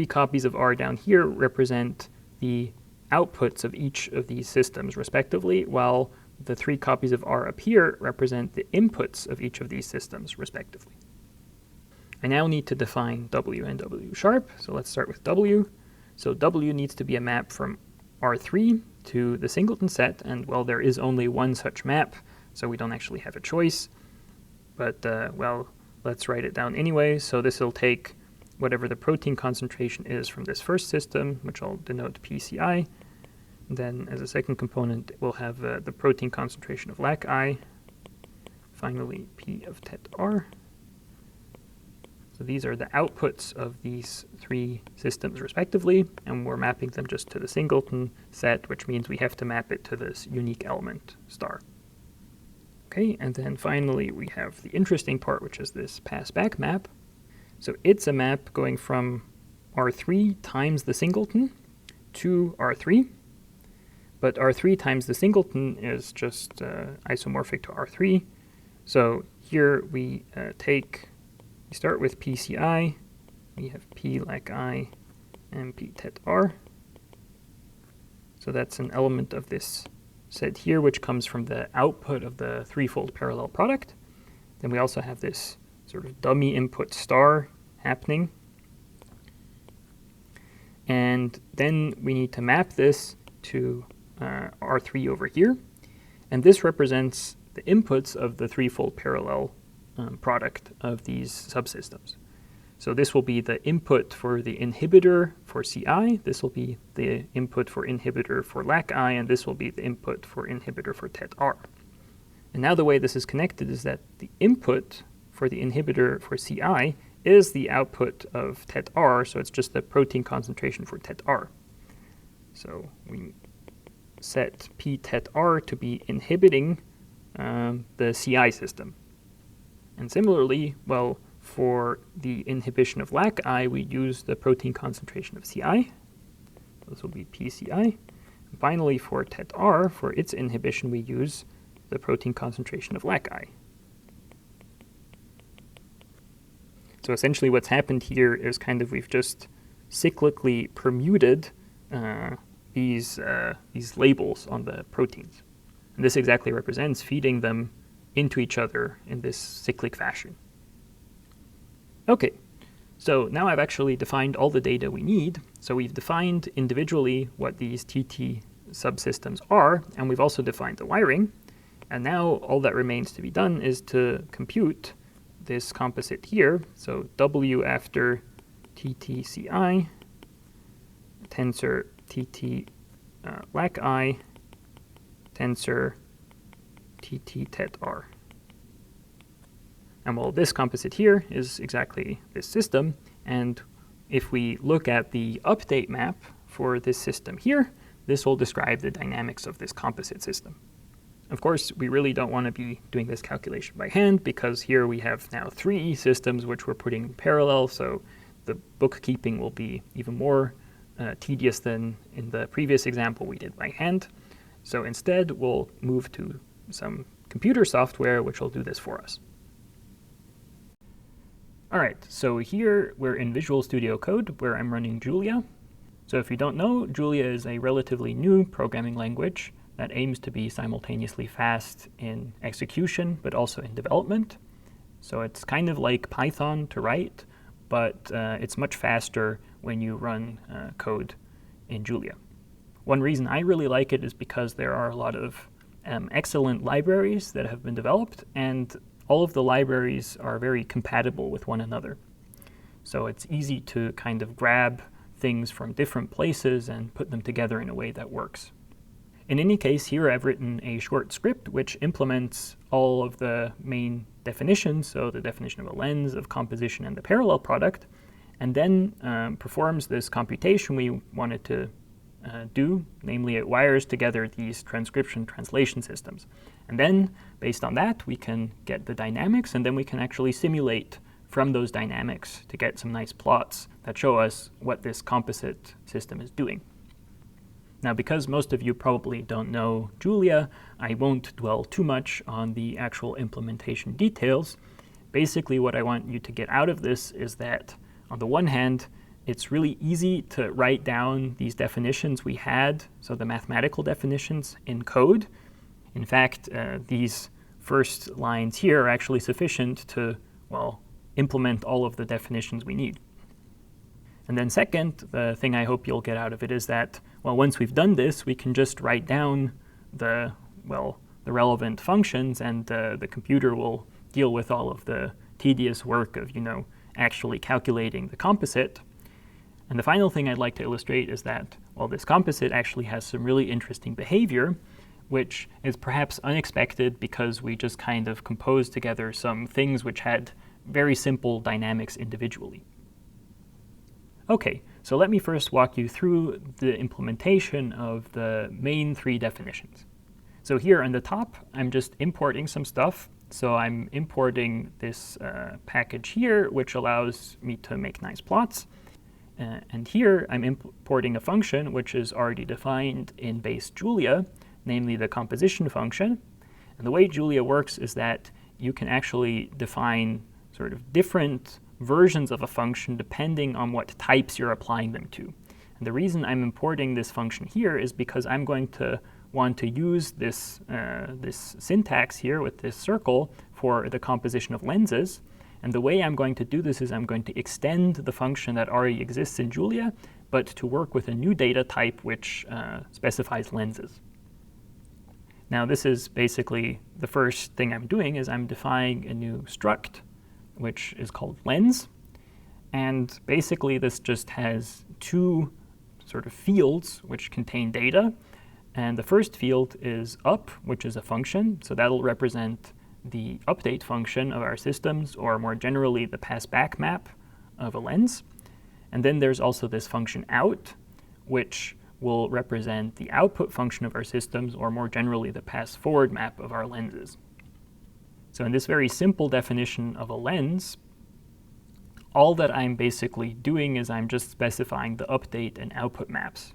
Speaker 1: copies of R down here represent the outputs of each of these systems respectively, while the 3 copies of R up here represent the inputs of each of these systems respectively. I now need to define W and W sharp, so let's start with W. So W needs to be a map from R3 to the singleton set, and, well, there is only one such map, so we don't actually have a choice, but, well, let's write it down anyway. So this will take whatever the protein concentration is from this first system, which I'll denote PCI. And then as a second component, we'll have the protein concentration of LAC-I, finally P of TET-R. So these are the outputs of these 3 systems respectively, and we're mapping them just to the singleton set, which means we have to map it to this unique element star. Okay, and then finally we have the interesting part, which is this pass-back map. So it's a map going from R3 times the singleton to R3, but R3 times the singleton is just isomorphic to R3. So here we start with PCI, we have P like I and P tet R. So that's an element of this set here, which comes from the output of the threefold parallel product. Then we also have this sort of dummy input star happening. And then we need to map this to R3 over here. And this represents the inputs of the threefold parallel product of these subsystems. So this will be the input for the inhibitor for Ci, this will be the input for inhibitor for lac-I, and this will be the input for inhibitor for tet-R. And now the way this is connected is that the input for the inhibitor for Ci is the output of tet-R, so it's just the protein concentration for tet-R. So we set P tet-R to be inhibiting the Ci system. And similarly, well, for the inhibition of lac-I, we use the protein concentration of Ci. This will be PCI. And finally, for tet-R, for its inhibition, we use the protein concentration of lac-I. So essentially what's happened here is kind of we've just cyclically permuted these labels on the proteins. And this exactly represents feeding them into each other in this cyclic fashion. Okay, so now I've actually defined all the data we need. So we've defined individually what these TT subsystems are, and we've also defined the wiring. And now all that remains to be done is to compute this composite here. So W after TTCI, tensor TT lac-I, tensor TT tet-R. And well, this composite here is exactly this system. And if we look at the update map for this system here, this will describe the dynamics of this composite system. Of course, we really don't want to be doing this calculation by hand, because here we have now 3 systems which we're putting in parallel, so the bookkeeping will be even more tedious than in the previous example we did by hand. So instead, we'll move to some computer software which will do this for us. All right, so here we're in Visual Studio Code where I'm running Julia. So if you don't know, Julia is a relatively new programming language that aims to be simultaneously fast in execution, but also in development. So it's kind of like Python to write, but it's much faster when you run code in Julia. One reason I really like it is because there are a lot of excellent libraries that have been developed, and all of the libraries are very compatible with one another. So it's easy to kind of grab things from different places and put them together in a way that works. In any case, here I've written a short script which implements all of the main definitions, so the definition of a lens, of composition, and the parallel product, and then performs this computation we wanted to do, namely it wires together these transcription translation systems. And then, based on that, we can get the dynamics, and then we can actually simulate from those dynamics to get some nice plots that show us what this composite system is doing. Now, because most of you probably don't know Julia, I won't dwell too much on the actual implementation details. Basically, what I want you to get out of this is that, on the one hand, it's really easy to write down these definitions we had, so the mathematical definitions, in code. In fact, these first lines here are actually sufficient to, well, implement all of the definitions we need. And then second, the thing I hope you'll get out of it is that, well, once we've done this, we can just write down the relevant functions, and the computer will deal with all of the tedious work of, actually calculating the composite. And the final thing I'd like to illustrate is that, well, this composite actually has some really interesting behavior, which is perhaps unexpected because we just kind of composed together some things which had very simple dynamics individually. Okay, so let me first walk you through the implementation of the main 3 definitions. So here on the top, I'm just importing some stuff. So I'm importing this package here, which allows me to make nice plots. And here I'm importing a function which is already defined in base Julia, namely the composition function. And the way Julia works is that you can actually define sort of different versions of a function depending on what types you're applying them to. And the reason I'm importing this function here is because I'm going to want to use this, this syntax here with this circle for the composition of lenses. And the way I'm going to do this is I'm going to extend the function that already exists in Julia, but to work with a new data type which specifies lenses. Now this is basically the first thing I'm doing is I'm defining a new struct, which is called lens. And basically this just has two sort of fields which contain data. And the first field is up, which is a function. So that'll represent the update function of our systems, or more generally, the pass-back map of a lens. And then there's also this function out, which will represent the output function of our systems, or more generally, the pass-forward map of our lenses. So in this very simple definition of a lens, all that I'm basically doing is I'm just specifying the update and output maps.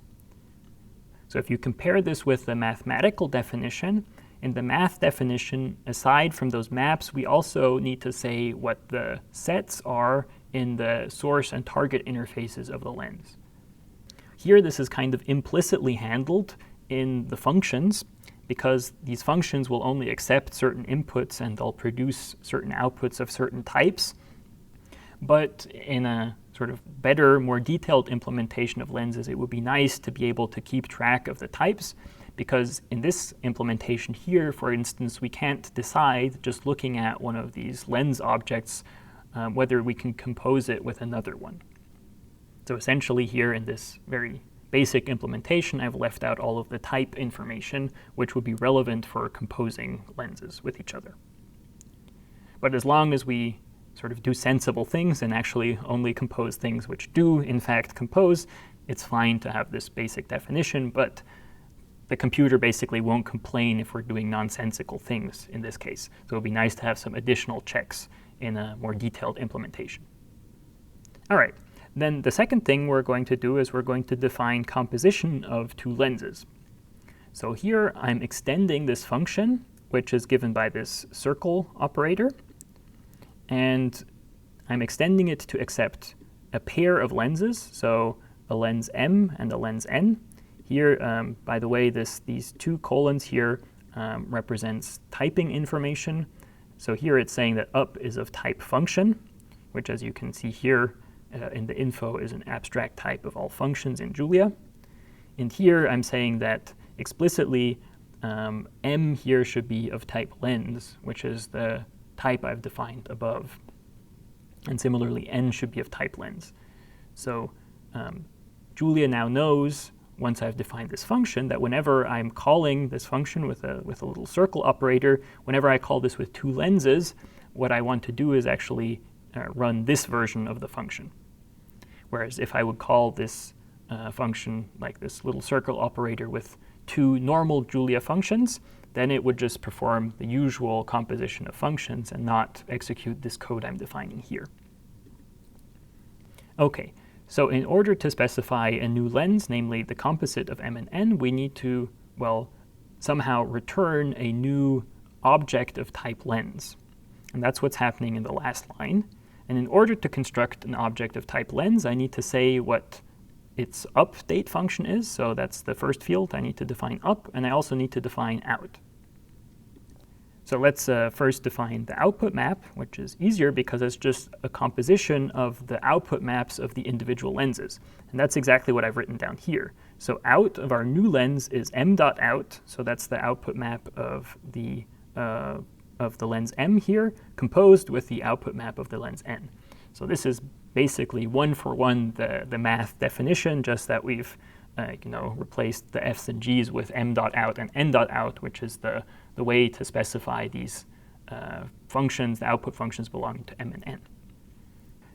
Speaker 1: So if you compare this with the mathematical definition, in the math definition, aside from those maps, we also need to say what the sets are in the source and target interfaces of the lens. Here, this is kind of implicitly handled in the functions, because these functions will only accept certain inputs and they'll produce certain outputs of certain types. But in a sort of better, more detailed implementation of lenses, it would be nice to be able to keep track of the types, because in this implementation here, for instance, we can't decide, just looking at one of these lens objects, whether we can compose it with another one. So essentially here in this very basic implementation, I've left out all of the type information, which would be relevant for composing lenses with each other. But as long as we sort of do sensible things and actually only compose things which do, in fact, compose, it's fine to have this basic definition, but the computer basically won't complain if we're doing nonsensical things in this case. So it would be nice to have some additional checks in a more detailed implementation. All right, then the second thing we're going to do is we're going to define composition of two lenses. So here I'm extending this function, which is given by this circle operator, and I'm extending it to accept a pair of lenses, so a lens M and a lens N. Here, by the way, these two colons here represents typing information. So here it's saying that up is of type function, which, as you can see here in the info, is an abstract type of all functions in Julia. And here I'm saying that explicitly M here should be of type lens, which is the type I've defined above. And similarly, N should be of type lens. So Julia now knows, once I've defined this function, that whenever I'm calling this function with a little circle operator, whenever I call this with two lenses, what I want to do is actually run this version of the function. Whereas if I would call this function like this little circle operator with two normal Julia functions, then it would just perform the usual composition of functions and not execute this code I'm defining here. Okay. So in order to specify a new lens, namely the composite of M and N, we need to, well, somehow return a new object of type lens. And that's what's happening in the last line. And in order to construct an object of type lens, I need to say what its update function is. So that's the first field. I need to define up, and I also need to define out. So let's first define the output map, which is easier because it's just a composition of the output maps of the individual lenses. And that's exactly what I've written down here. So out of our new lens is m.out, so that's the output map of the lens M here, composed with the output map of the lens N. So this is basically one-for-one the math definition, just that we've replaced the F's and G's with m.out and n.out, which is the way to specify these functions, the output functions belonging to M and N.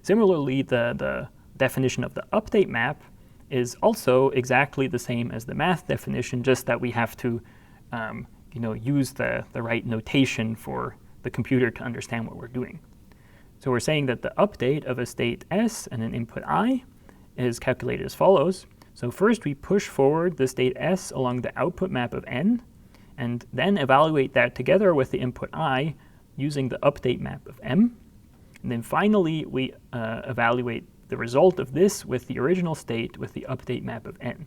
Speaker 1: Similarly, the definition of the update map is also exactly the same as the math definition, just that we have to use the right notation for the computer to understand what we're doing. So we're saying that the update of a state S and an input I is calculated as follows. So first we push forward the state S along the output map of N, and then evaluate that together with the input I using the update map of M. And then finally we evaluate the result of this with the original state with the update map of N.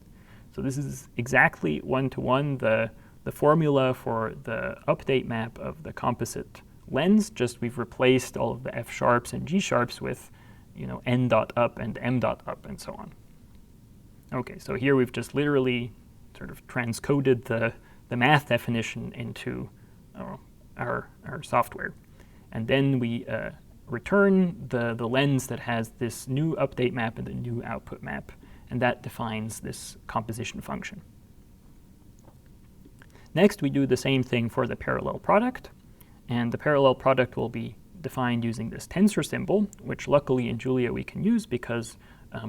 Speaker 1: So this is exactly one-to-one the formula for the update map of the composite lens, just we've replaced all of the F sharps and G sharps with N dot up and M dot up and so on. Okay, so here we've just literally sort of transcoded the math definition into our software. And then we return the lens that has this new update map and the new output map, and that defines this composition function. Next, we do the same thing for the parallel product, and the parallel product will be defined using this tensor symbol, which luckily in Julia we can use because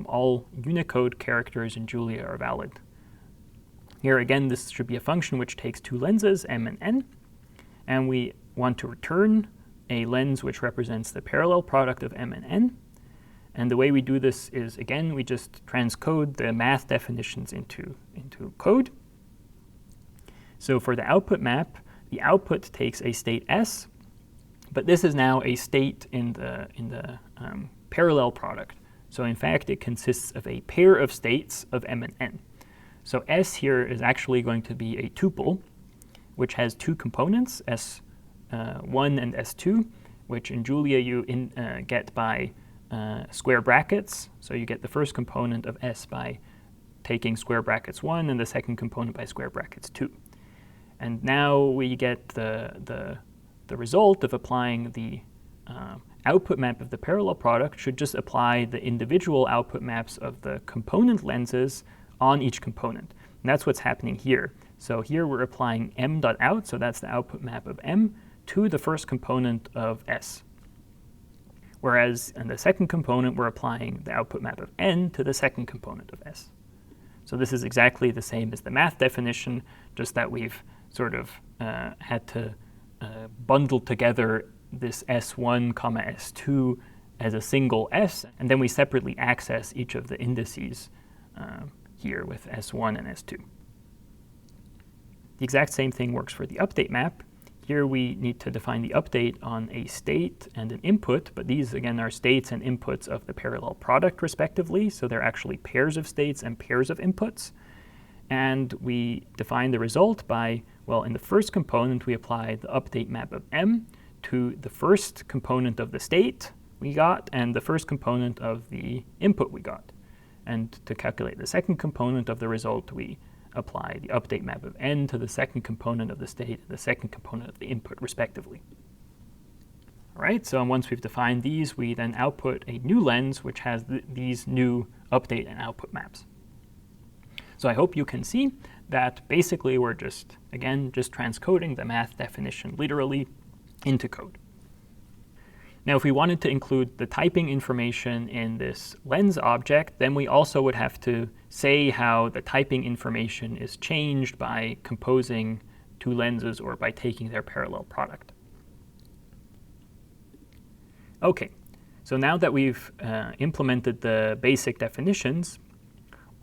Speaker 1: all Unicode characters in Julia are valid. Here again, this should be a function which takes two lenses, M and N, and we want to return a lens which represents the parallel product of M and N. And the way we do this is, again, we just transcode the math definitions into code. So for the output map, the output takes a state S, but this is now a state in the parallel product. So in fact, it consists of a pair of states of M and N. So S here is actually going to be a tuple, which has two components, S1 and S2, which in Julia you get by square brackets. So you get the first component of S by taking square brackets 1 and the second component by square brackets 2. And now we get the result of applying the output map of the parallel product should just apply the individual output maps of the component lenses on each component. And that's what's happening here. So here we're applying M.out, so that's the output map of M, to the first component of S. Whereas in the second component, we're applying the output map of N to the second component of S. So this is exactly the same as the math definition, just that we've sort of had to bundle together this S1, S2 as a single S, and then we separately access each of the indices here with S1 and S2. The exact same thing works for the update map. Here we need to define the update on a state and an input, but these again are states and inputs of the parallel product respectively, so they're actually pairs of states and pairs of inputs. And we define the result by, well, in the first component we apply the update map of M to the first component of the state we got and the first component of the input we got. And to calculate the second component of the result, we apply the update map of N to the second component of the state and the second component of the input, respectively. All right, so once we've defined these, we then output a new lens which has these new update and output maps. So I hope you can see that basically we're just transcoding the math definition literally into code. Now, if we wanted to include the typing information in this lens object, then we also would have to say how the typing information is changed by composing two lenses or by taking their parallel product. Okay, so now that we've implemented the basic definitions,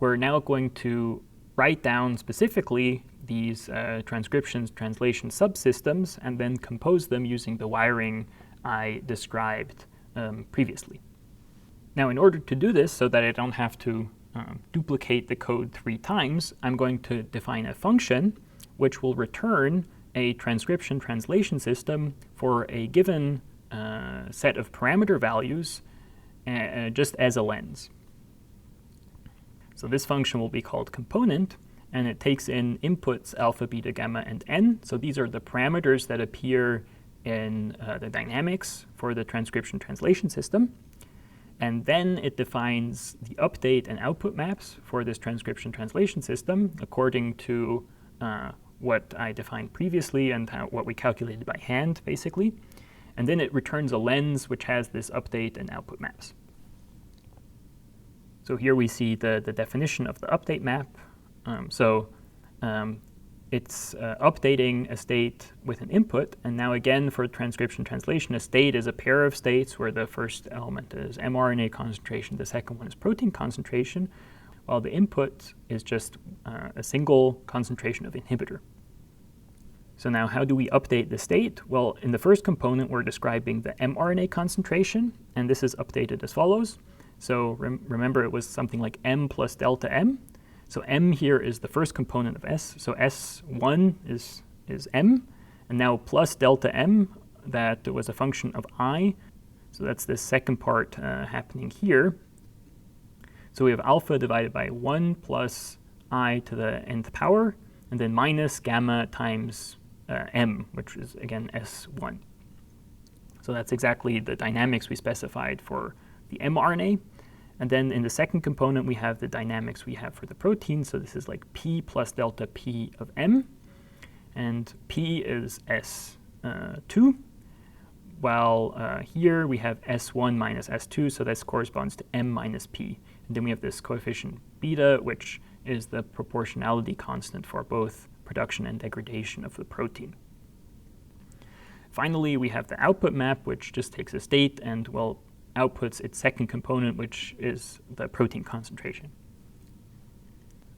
Speaker 1: we're now going to write down specifically these transcriptions, translation subsystems, and then compose them using the wiring I described previously. Now, in order to do this so that I don't have to duplicate the code 3 times, I'm going to define a function which will return a transcription translation system for a given set of parameter values just as a lens. So this function will be called component, and it takes in inputs alpha, beta, gamma, and n. So these are the parameters that appear in the dynamics for the transcription translation system. And then it defines the update and output maps for this transcription translation system according to what I defined previously and what we calculated by hand, basically. And then it returns a lens which has this update and output maps. So here we see the definition of the update map. it's updating a state with an input. And now again, for transcription translation, a state is a pair of states where the first element is mRNA concentration, the second one is protein concentration, while the input is just a single concentration of inhibitor. So now how do we update the state? Well, in the first component, we're describing the mRNA concentration, and this is updated as follows. So remember, it was something like m plus delta m. So m here is the first component of S. So S1 is m, and now plus delta m, that was a function of I. So that's the second part happening here. So we have alpha divided by 1 plus I to the nth power, and then minus gamma times m, which is, again, S1. So that's exactly the dynamics we specified for the mRNA. And then in the second component, we have the dynamics we have for the protein. So this is like P plus delta P of M. And P is S2, while here we have S1 minus S2, so this corresponds to M minus P. And then we have this coefficient beta, which is the proportionality constant for both production and degradation of the protein. Finally, we have the output map, which just takes a state and, well, outputs its second component, which is the protein concentration.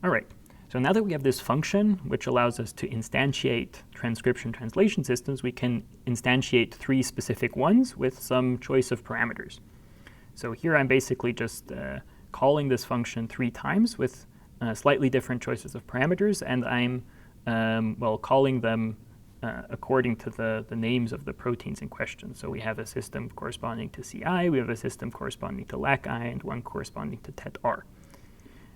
Speaker 1: All right, so now that we have this function, which allows us to instantiate transcription translation systems, we can instantiate 3 specific ones with some choice of parameters. So here I'm basically just calling this function 3 times with slightly different choices of parameters, and I'm, calling them according to the names of the proteins in question. So we have a system corresponding to CI, we have a system corresponding to LAC-I, and one corresponding to TET-R.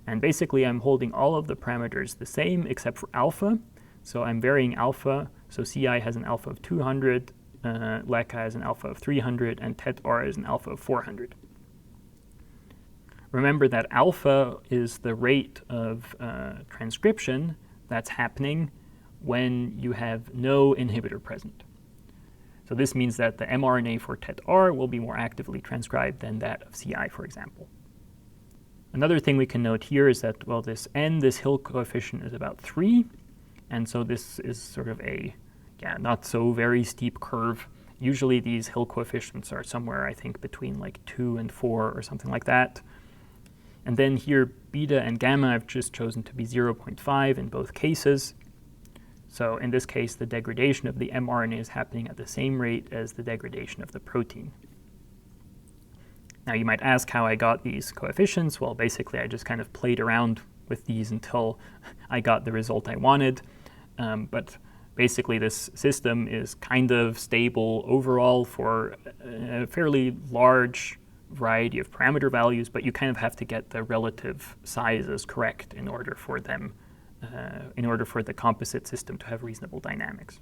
Speaker 1: And basically, I'm holding all of the parameters the same except for alpha. So I'm varying alpha. So CI has an alpha of 200, LAC-I has an alpha of 300, and TET-R is an alpha of 400. Remember that alpha is the rate of transcription that's happening when you have no inhibitor present. So this means that the mRNA for TET-R will be more actively transcribed than that of CI, for example. Another thing we can note here is that, well, this n, this Hill coefficient, is about 3. And so this is sort of a, not so very steep curve. Usually these Hill coefficients are somewhere, I think, between like 2 and 4 or something like that. And then here, beta and gamma, I've just chosen to be 0.5 in both cases. So in this case, the degradation of the mRNA is happening at the same rate as the degradation of the protein. Now you might ask how I got these coefficients. Well, basically I just kind of played around with these until I got the result I wanted. But basically this system is kind of stable overall for a fairly large variety of parameter values, but you kind of have to get the relative sizes correct in order for them, in order for the composite system to have reasonable dynamics.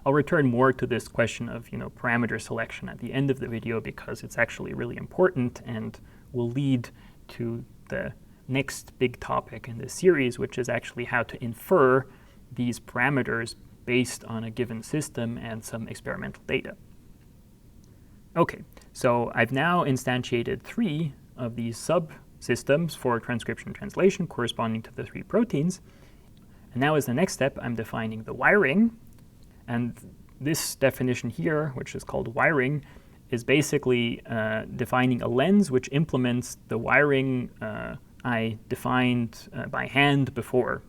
Speaker 1: I'll return more to this question of parameter selection at the end of the video because it's actually really important and will lead to the next big topic in this series, which is actually how to infer these parameters based on a given system and some experimental data. Okay, so I've now instantiated 3 of these subsystems for transcription translation corresponding to the 3 proteins. And now as the next step, I'm defining the wiring. And this definition here, which is called wiring, is basically defining a lens which implements the wiring I defined by hand before.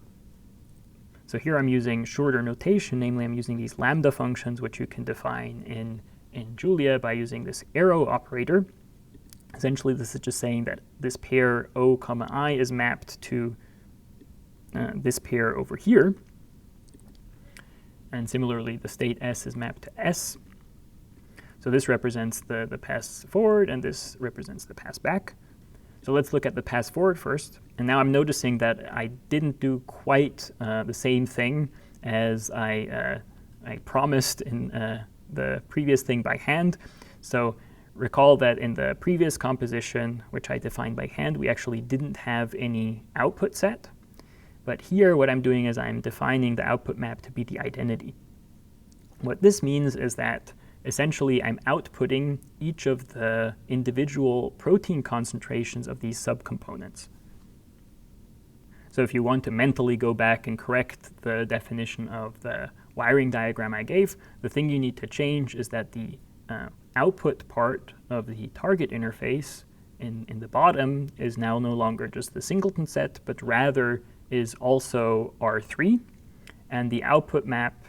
Speaker 1: So here I'm using shorter notation, namely I'm using these lambda functions, which you can define in Julia by using this arrow operator. Essentially, this is just saying that this pair O comma I is mapped to this pair over here. And similarly, the state S is mapped to S. So this represents the pass forward, and this represents the pass back. So let's look at the pass forward first. And now I'm noticing that I didn't do quite the same thing as I promised in the previous thing by hand. So recall that in the previous composition, which I defined by hand, we actually didn't have any output set. But here what I'm doing is I'm defining the output map to be the identity. What this means is that essentially I'm outputting each of the individual protein concentrations of these subcomponents. So if you want to mentally go back and correct the definition of the wiring diagram I gave, the thing you need to change is that the output part of the target interface in the bottom is now no longer just the singleton set, but rather is also R3. And the output map,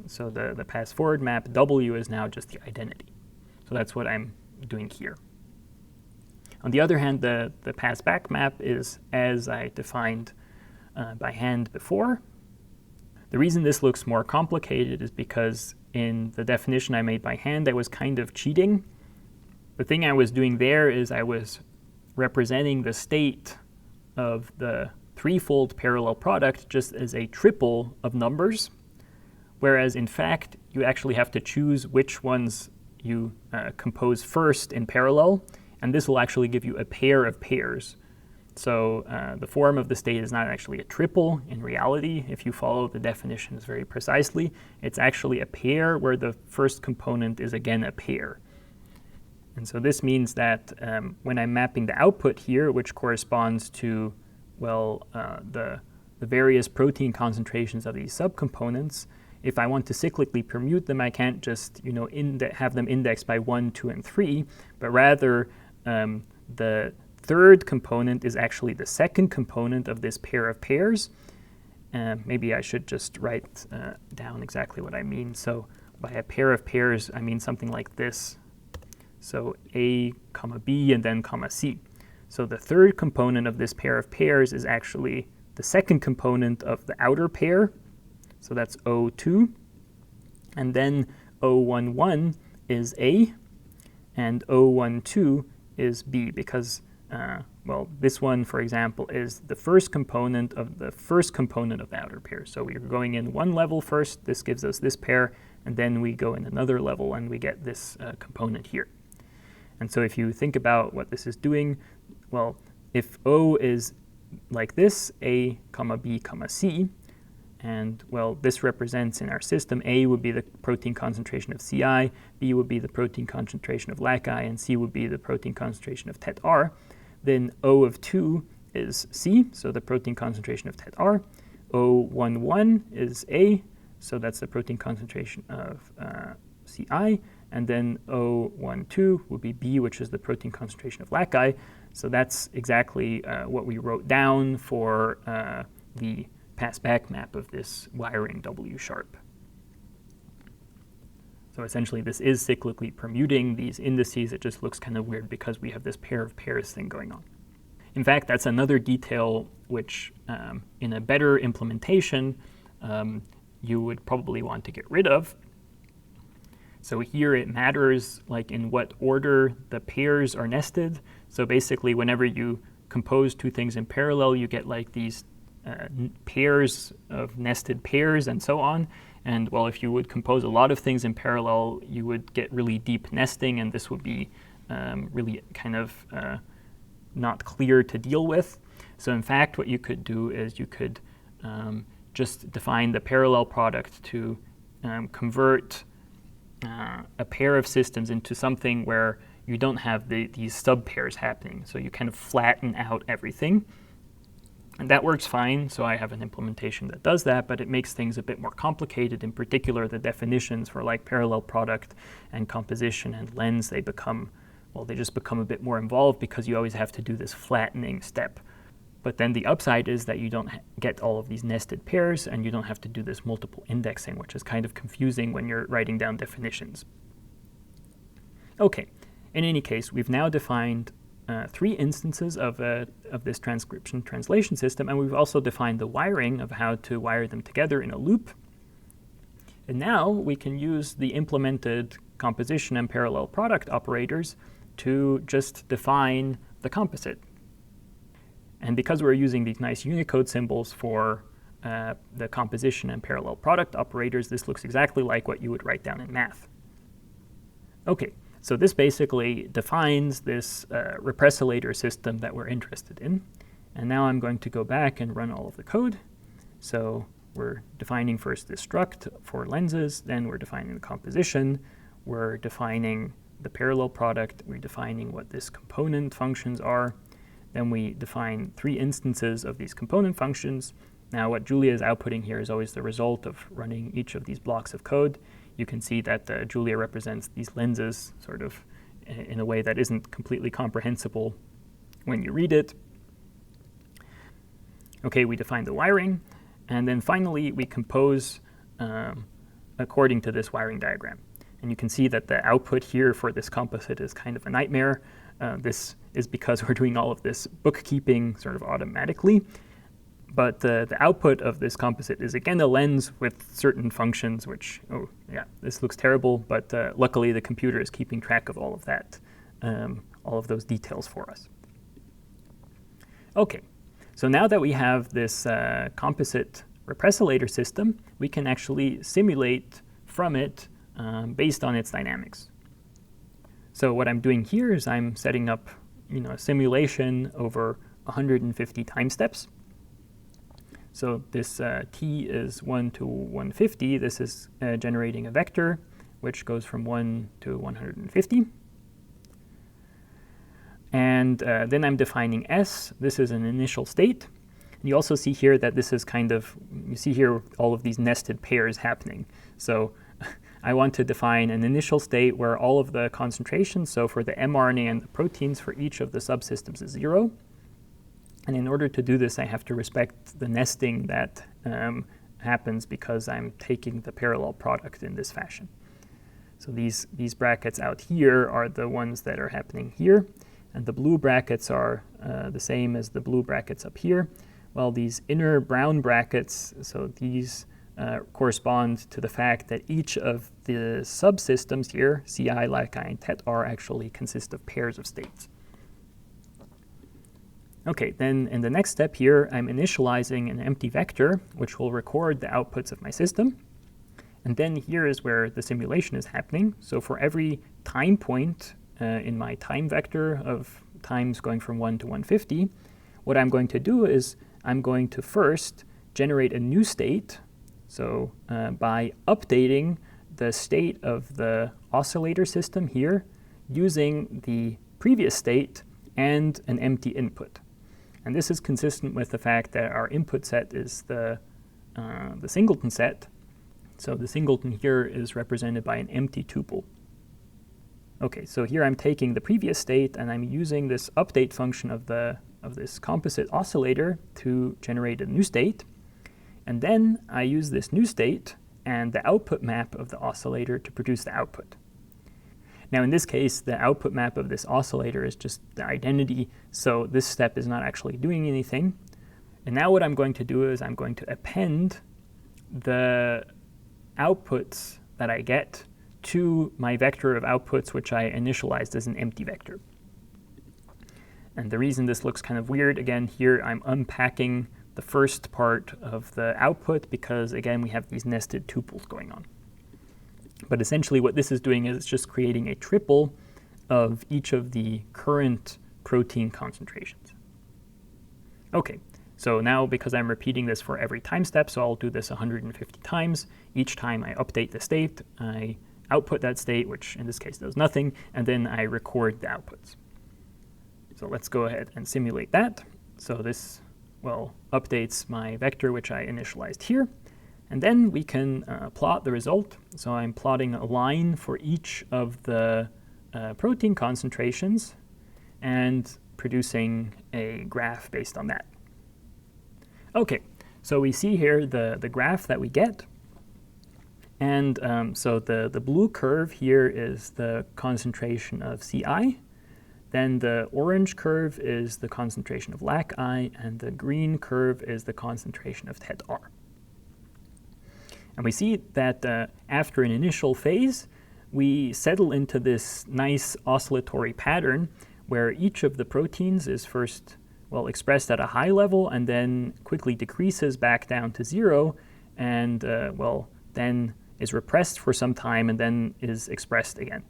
Speaker 1: so the pass-forward map W, is now just the identity. So that's what I'm doing here. On the other hand, the pass-back map is as I defined by hand before. The reason this looks more complicated is because in the definition I made by hand, I was kind of cheating. The thing I was doing there is I was representing the state of the threefold parallel product just as a triple of numbers, whereas in fact, you actually have to choose which ones you compose first in parallel, and this will actually give you a pair of pairs. So the form of the state is not actually a triple in reality. If you follow the definitions very precisely, it's actually a pair where the first component is again a pair. And so this means that when I'm mapping the output here, which corresponds to, well, the various protein concentrations of these subcomponents, if I want to cyclically permute them, I can't just have them indexed by 1, 2, and 3, but rather the third component is actually the second component of this pair of pairs. Maybe I should just write down exactly what I mean. So by a pair of pairs, I mean something like this. So A, comma B, and then comma C. So the third component of this pair of pairs is actually the second component of the outer pair. So that's O2. And then O11 is A, and O12 is B, because well, this one, for example, is the first component of the outer pair. So we're going in one level first, this gives us this pair, and then we go in another level and we get this component here. And so if you think about what this is doing, well, if O is like this, A, comma B, comma C, and well, this represents in our system, A would be the protein concentration of Ci, B would be the protein concentration of Lac-I, and C would be the protein concentration of Tet-R. Then O of 2 is C, so the protein concentration of Tet-R. O11 is A, so that's the protein concentration of Ci. And then O12 would be B, which is the protein concentration of Lac-I. So that's exactly what we wrote down for the pass-back map of this wiring W sharp. So essentially, this is cyclically permuting these indices. It just looks kind of weird because we have this pair of pairs thing going on. In fact, that's another detail which, in a better implementation, you would probably want to get rid of. So here it matters like in what order the pairs are nested. So basically, whenever you compose two things in parallel, you get like these pairs of nested pairs and so on. And well, if you would compose a lot of things in parallel, you would get really deep nesting, and this would be really kind of not clear to deal with. So in fact, what you could do is you could just define the parallel product to convert a pair of systems into something where you don't have these sub-pairs happening. So you kind of flatten out everything. And that works fine, so I have an implementation that does that, but it makes things a bit more complicated. In particular, the definitions for like parallel product and composition and lens, they just become a bit more involved because you always have to do this flattening step. But then the upside is that you don't get all of these nested pairs, and you don't have to do this multiple indexing, which is kind of confusing when you're writing down definitions. Okay, in any case, we've now defined 3 instances of this transcription translation system, and we've also defined the wiring of how to wire them together in a loop. And now we can use the implemented composition and parallel product operators to just define the composite. And because we're using these nice Unicode symbols for the composition and parallel product operators, this looks exactly like what you would write down in math. Okay. So this basically defines this repressilator system that we're interested in. And now I'm going to go back and run all of the code. So we're defining first this struct for lenses, then we're defining the composition, we're defining the parallel product, we're defining what this component functions are, Then we define 3 instances of these component functions. Now what Julia is outputting here is always the result of running each of these blocks of code. You can see that Julia represents these lenses sort of in a way that isn't completely comprehensible when you read it. Okay, we define the wiring, and then finally we compose according to this wiring diagram. And you can see that the output here for this composite is kind of a nightmare. This is because we're doing all of this bookkeeping sort of automatically. But the output of this composite is again a lens with certain functions, which, oh yeah, this looks terrible, but luckily the computer is keeping track of all of that, all of those details for us. Okay, so now that we have this composite repressilator system, we can actually simulate from it based on its dynamics. So what I'm doing here is I'm setting up, a simulation over 150 time steps. So this t is 1 to 150. This is generating a vector, which goes from 1 to 150. And then I'm defining s. This is an initial state. And you also see here that this is you see here all of these nested pairs happening. So I want to define an initial state where all of the concentrations, so for the mRNA and the proteins for each of the subsystems is 0. And in order to do this, I have to respect the nesting that happens because I'm taking the parallel product in this fashion. So these brackets out here are the ones that are happening here. And the blue brackets are the same as the blue brackets up here. Well, these inner brown brackets, so these correspond to the fact that each of the subsystems here, Ci, Lac, I, and Tet, actually consist of pairs of states. Okay, then in the next step here, I'm initializing an empty vector, which will record the outputs of my system. And then here is where the simulation is happening. So for every time point in my time vector of times going from 1 to 150, what I'm going to do is I'm going to first generate a new state. So by updating the state of the oscillator system here using the previous state and an empty input. And this is consistent with the fact that our input set is the singleton set. So the singleton here is represented by an empty tuple. Okay, so here I'm taking the previous state and I'm using this update function of this composite oscillator to generate a new state. And then I use this new state and the output map of the oscillator to produce the output. Now in this case, the output map of this oscillator is just the identity, so this step is not actually doing anything. And now what I'm going to do is I'm going to append the outputs that I get to my vector of outputs, which I initialized as an empty vector. And the reason this looks kind of weird, again, here I'm unpacking the first part of the output because, again, we have these nested tuples going on. But essentially what this is doing is it's just creating a triple of each of the current protein concentrations. Okay, so now because I'm repeating this for every time step, so I'll do this 150 times. Each time I update the state, I output that state, which in this case does nothing, and then I record the outputs. So let's go ahead and simulate that. So this, well, updates my vector, which I initialized here. And then we can plot the result. So I'm plotting a line for each of the protein concentrations and producing a graph based on that. Okay, so we see here the graph that we get. And so the blue curve here is the concentration of Ci. Then the orange curve is the concentration of Lac I, and the green curve is the concentration of Tet R. And we see that after an initial phase, we settle into this nice oscillatory pattern where each of the proteins is first, well, expressed at a high level and then quickly decreases back down to 0 and, well, then is repressed for some time and then is expressed again.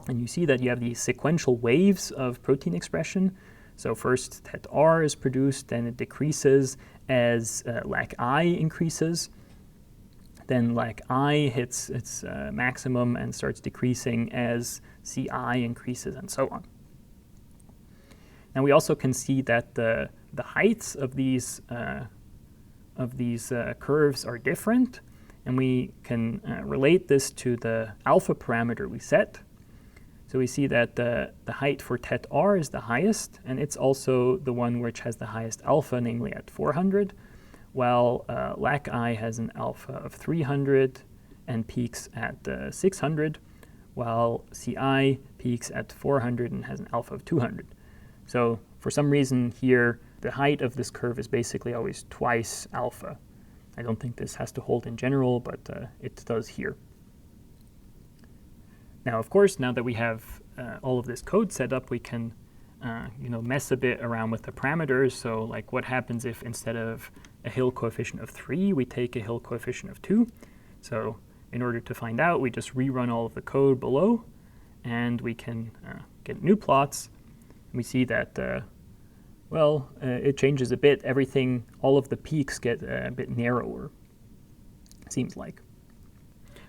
Speaker 1: And you see that you have these sequential waves of protein expression. So first Tet R is produced, then it decreases as Lac I increases. Then Lac I hits its maximum and starts decreasing as Ci increases, and so on. Now we also can see that the heights of these curves are different, and we can relate this to the alpha parameter we set. So we see that the height for tet r is the highest, and it's also the one which has the highest alpha, namely at 400, while lac I has an alpha of 300 and peaks at 600, while ci peaks at 400 and has an alpha of 200. So for some reason here, the height of this curve is basically always twice alpha. I don't think this has to hold in general, but it does here. Now, of course, now that we have all of this code set up, we can mess a bit around with the parameters. So like what happens if instead of a Hill coefficient of 3, we take a Hill coefficient of 2? So in order to find out, we just rerun all of the code below, and we can get new plots. We see that, it changes a bit. Everything, all of the peaks get a bit narrower, seems like.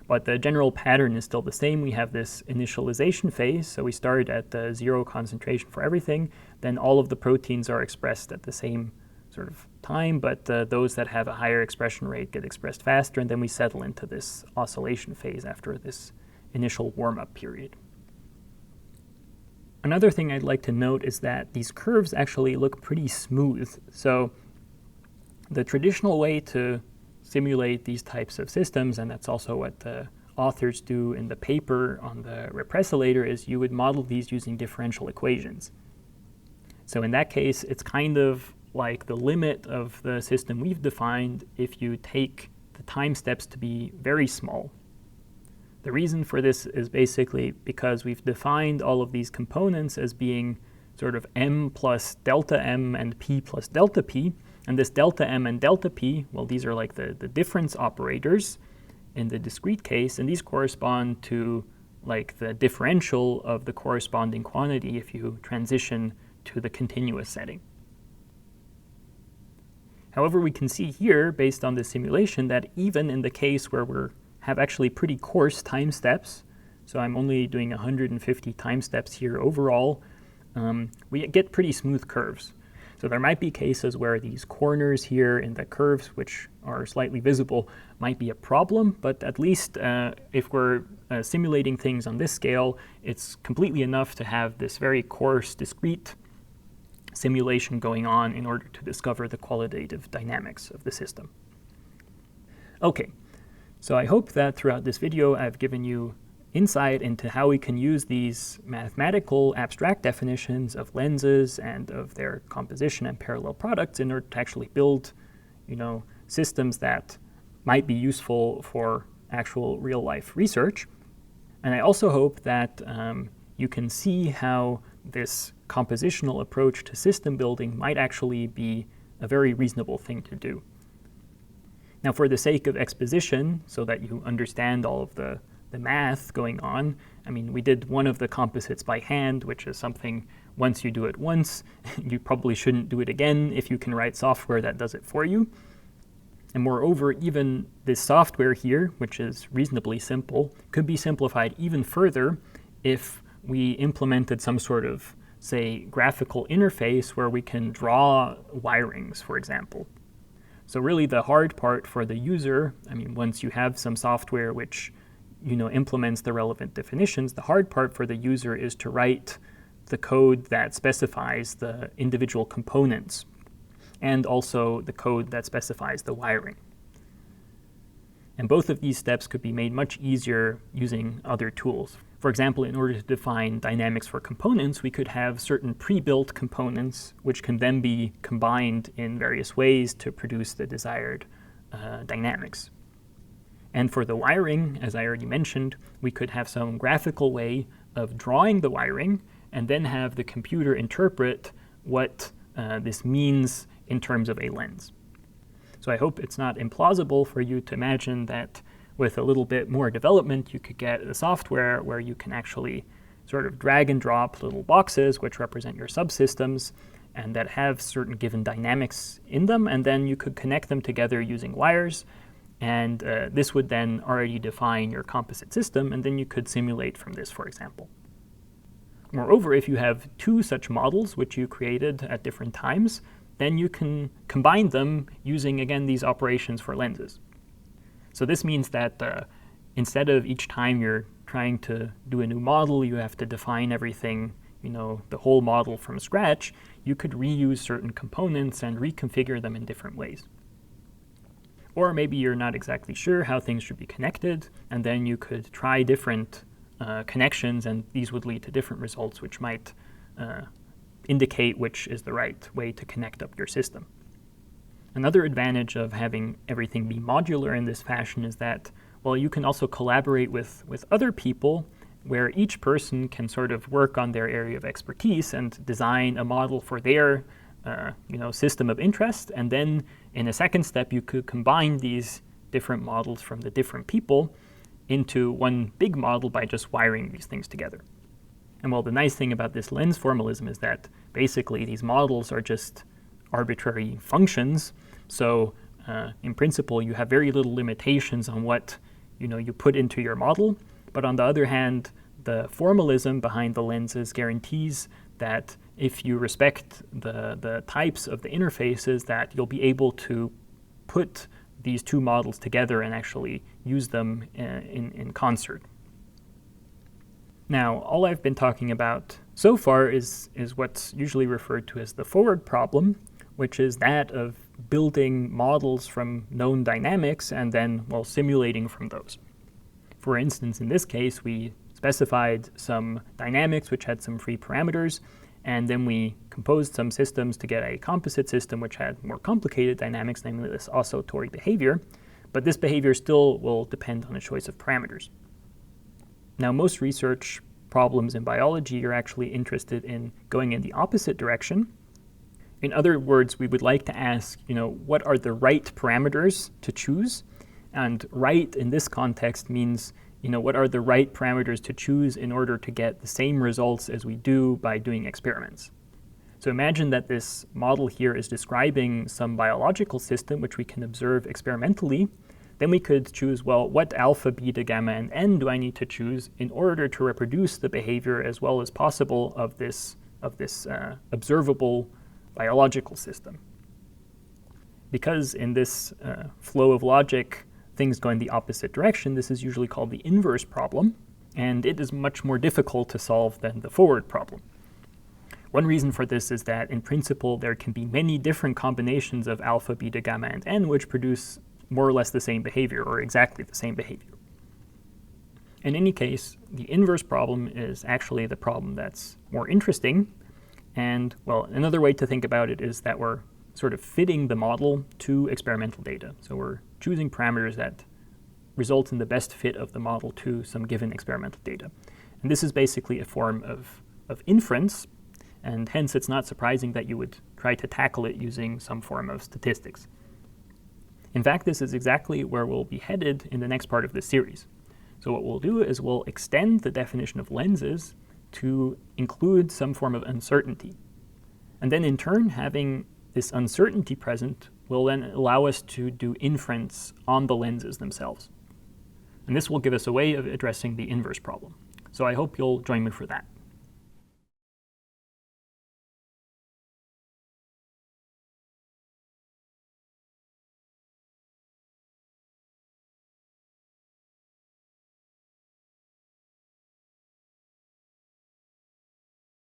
Speaker 1: But the general pattern is still the same. We have this initialization phase, so we start at the 0 concentration for everything. Then all of the proteins are expressed at the same sort of time, but those that have a higher expression rate get expressed faster, and then we settle into this oscillation phase after this initial warm-up period. Another thing I'd like to note is that these curves actually look pretty smooth. So the traditional way to simulate these types of systems, and that's also what the authors do in the paper on the repressilator, is you would model these using differential equations. So in that case, it's kind of like the limit of the system we've defined if you take the time steps to be very small. The reason for this is basically because we've defined all of these components as being sort of m plus delta m and p plus delta p. And this delta m and delta p, well, these are like the difference operators in the discrete case, and these correspond to like the differential of the corresponding quantity if you transition to the continuous setting. However, we can see here, based on this simulation, that even in the case where we have actually pretty coarse time steps, so I'm only doing 150 time steps here overall, we get pretty smooth curves. So there might be cases where these corners here in the curves, which are slightly visible, might be a problem, but at least if we're simulating things on this scale, it's completely enough to have this very coarse, discrete simulation going on in order to discover the qualitative dynamics of the system. Okay, so I hope that throughout this video I've given you insight into how we can use these mathematical abstract definitions of lenses and of their composition and parallel products in order to actually build, systems that might be useful for actual real-life research. And I also hope that you can see how this compositional approach to system building might actually be a very reasonable thing to do. Now, for the sake of exposition, so that you understand all of the math going on, I mean, we did one of the composites by hand, which is something, once you do it once, you probably shouldn't do it again if you can write software that does it for you. And moreover, even this software here, which is reasonably simple, could be simplified even further if we implemented some sort of, say, graphical interface where we can draw wirings, for example. So really the hard part for the user, I mean, once you have some software which implements the relevant definitions, the hard part for the user is to write the code that specifies the individual components and also the code that specifies the wiring. And both of these steps could be made much easier using other tools. For example, in order to define dynamics for components, we could have certain pre-built components which can then be combined in various ways to produce the desired dynamics. And for the wiring, as I already mentioned, we could have some graphical way of drawing the wiring and then have the computer interpret what this means in terms of a lens. So I hope it's not implausible for you to imagine that with a little bit more development, you could get a software where you can actually sort of drag and drop little boxes which represent your subsystems and that have certain given dynamics in them, and then you could connect them together using wires. And this would then already define your composite system, and then you could simulate from this, for example. Moreover, if you have two such models which you created at different times, then you can combine them using, again, these operations for lenses. So this means that instead of each time you're trying to do a new model, you have to define everything, the whole model from scratch, you could reuse certain components and reconfigure them in different ways. Or maybe you're not exactly sure how things should be connected, and then you could try different connections, and these would lead to different results, which might indicate which is the right way to connect up your system. Another advantage of having everything be modular in this fashion is that, well, you can also collaborate with other people, where each person can sort of work on their area of expertise and design a model for their system of interest, and then in a second step you could combine these different models from the different people into one big model by just wiring these things together. And well, the nice thing about this lens formalism is that basically these models are just arbitrary functions, so in principle you have very little limitations on what you put into your model, but on the other hand, the formalism behind the lenses guarantees that if you respect the types of the interfaces, that you'll be able to put these two models together and actually use them in concert. Now, all I've been talking about so far is what's usually referred to as the forward problem, which is that of building models from known dynamics and then, well, simulating from those. For instance, in this case, we specified some dynamics which had some free parameters, and then we composed some systems to get a composite system which had more complicated dynamics, namely this oscillatory behavior, but this behavior still will depend on a choice of parameters. Now, most research problems in biology are actually interested in going in the opposite direction. In other words, we would like to ask, what are the right parameters to choose? And right in this context means, what are the right parameters to choose in order to get the same results as we do by doing experiments? So imagine that this model here is describing some biological system which we can observe experimentally. Then we could choose, well, what alpha, beta, gamma, and n do I need to choose in order to reproduce the behavior as well as possible of this observable biological system? Because in this flow of logic, things go in the opposite direction, this is usually called the inverse problem, and it is much more difficult to solve than the forward problem. One reason for this is that, in principle, there can be many different combinations of alpha, beta, gamma, and n which produce more or less the same behavior, or exactly the same behavior. In any case, the inverse problem is actually the problem that's more interesting, and, well, another way to think about it is that we're sort of fitting the model to experimental data. So we're choosing parameters that result in the best fit of the model to some given experimental data. And this is basically a form of inference, and hence it's not surprising that you would try to tackle it using some form of statistics. In fact, this is exactly where we'll be headed in the next part of this series. So what we'll do is we'll extend the definition of lenses to include some form of uncertainty. And then in turn, having this uncertainty present will then allow us to do inference on the lenses themselves. And this will give us a way of addressing the inverse problem. So I hope you'll join me for that.